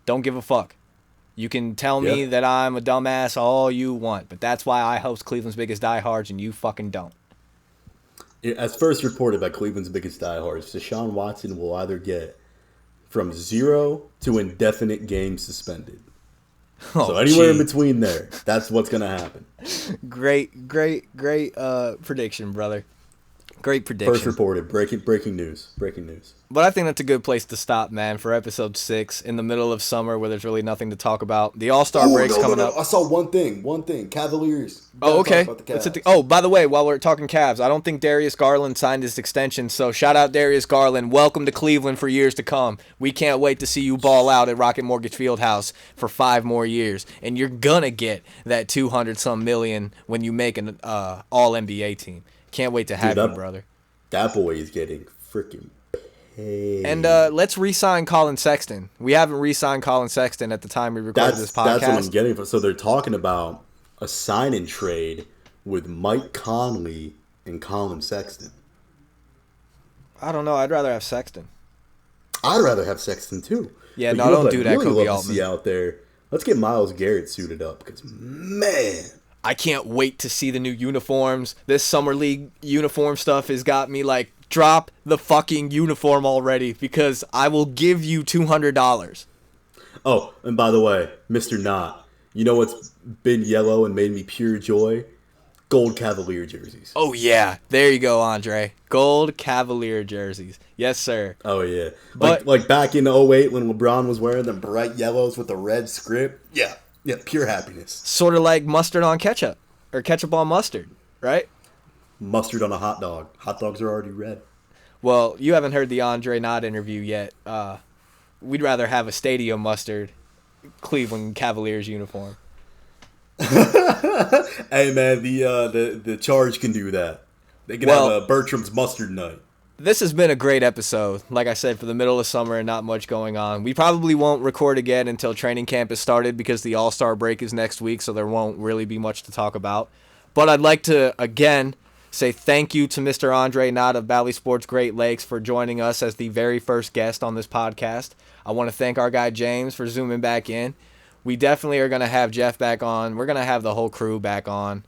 Don't give a fuck. You can tell me that I'm a dumbass all you want, but that's why I host Cleveland's Biggest Diehards, and you fucking don't. As first reported by Cleveland's Biggest Diehards, Deshaun Watson will either get from 0 to indefinite games suspended. So anywhere in between there, that's what's going to happen. Great prediction, brother. Great prediction. First reported. Breaking news. But I think that's a good place to stop, man, for episode 6 in the middle of summer where there's really nothing to talk about. The All-Star break's coming up. I saw one thing. Cavaliers. Oh, okay. By the way, while we're talking Cavs, I don't think Darius Garland signed his extension, so shout out Darius Garland. Welcome to Cleveland for years to come. We can't wait to see you ball out at Rocket Mortgage Fieldhouse for 5 more years, and you're gonna get that 200-some million when you make an All-NBA team. Can't wait to have you, brother. That boy is getting freaking paid. And let's re-sign Collin Sexton. We haven't re-signed Collin Sexton at the time we recorded this podcast. That's what I'm getting. So they're talking about a sign-and trade with Mike Conley and Collin Sexton. I don't know. I'd rather have Sexton. I'd rather have Sexton too. Yeah, no, don't do that, Kobe Altman. See out there. Let's get Myles Garrett suited up because, man, I can't wait to see the new uniforms. This Summer League uniform stuff has got me like, drop the fucking uniform already because I will give you $200. Oh, and by the way, Mr. Knott, you know what's been yellow and made me pure joy? Gold Cavalier jerseys. Oh, yeah. There you go, Andre. Gold Cavalier jerseys. Yes, sir. Oh, yeah. Like back in 2008 when LeBron was wearing the bright yellows with the red script. Yeah. Yeah, pure happiness. Sort of like mustard on ketchup, or ketchup on mustard, right? Mustard on a hot dog. Hot dogs are already red. Well, you haven't heard the Andre Knott interview yet. We'd rather have a stadium mustard Cleveland Cavaliers uniform. Hey, man, the Charge can do that. They can have a Bertram's mustard night. This has been a great episode. Like I said, for the middle of summer and not much going on. We probably won't record again until training camp has started because the All-Star break is next week, so there won't really be much to talk about. But I'd like to, again, Say thank you to Mr. Andre Knott of Bally Sports Great Lakes for joining us as the very first guest on this podcast. I want to thank our guy James for zooming back in. We definitely are going to have Jeff back on. We're going to have the whole crew back on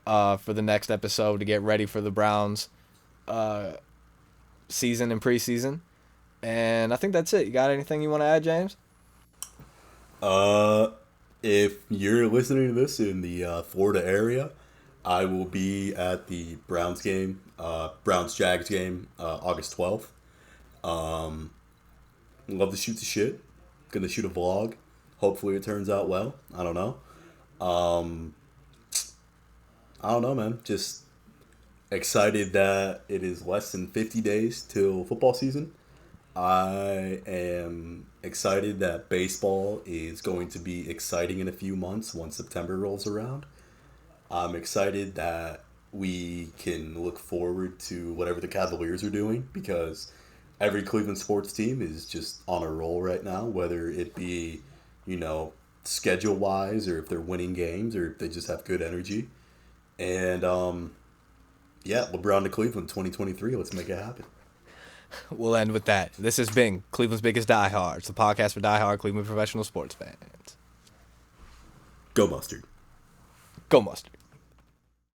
for the next episode to get ready for the Browns season and preseason. And I think that's it. You got anything you want to add, James? If you're listening to this in the Florida area, I will be at the Browns game, Browns-Jags game, August 12th. Love to shoot the shit. Gonna shoot a vlog. Hopefully it turns out well. I don't know. I don't know, man. Just excited that it is less than 50 days till football season. I am excited that baseball is going to be exciting in a few months once September rolls around. I'm excited that we can look forward to whatever the Cavaliers are doing, because every Cleveland sports team is just on a roll right now, whether it be, schedule-wise, or if they're winning games, or if they just have good energy. And, LeBron to Cleveland 2023. Let's make it happen. We'll end with that. This has been Cleveland's Biggest Diehards, the podcast for diehard Cleveland professional sports fans. Go Mustard. Go Mustard.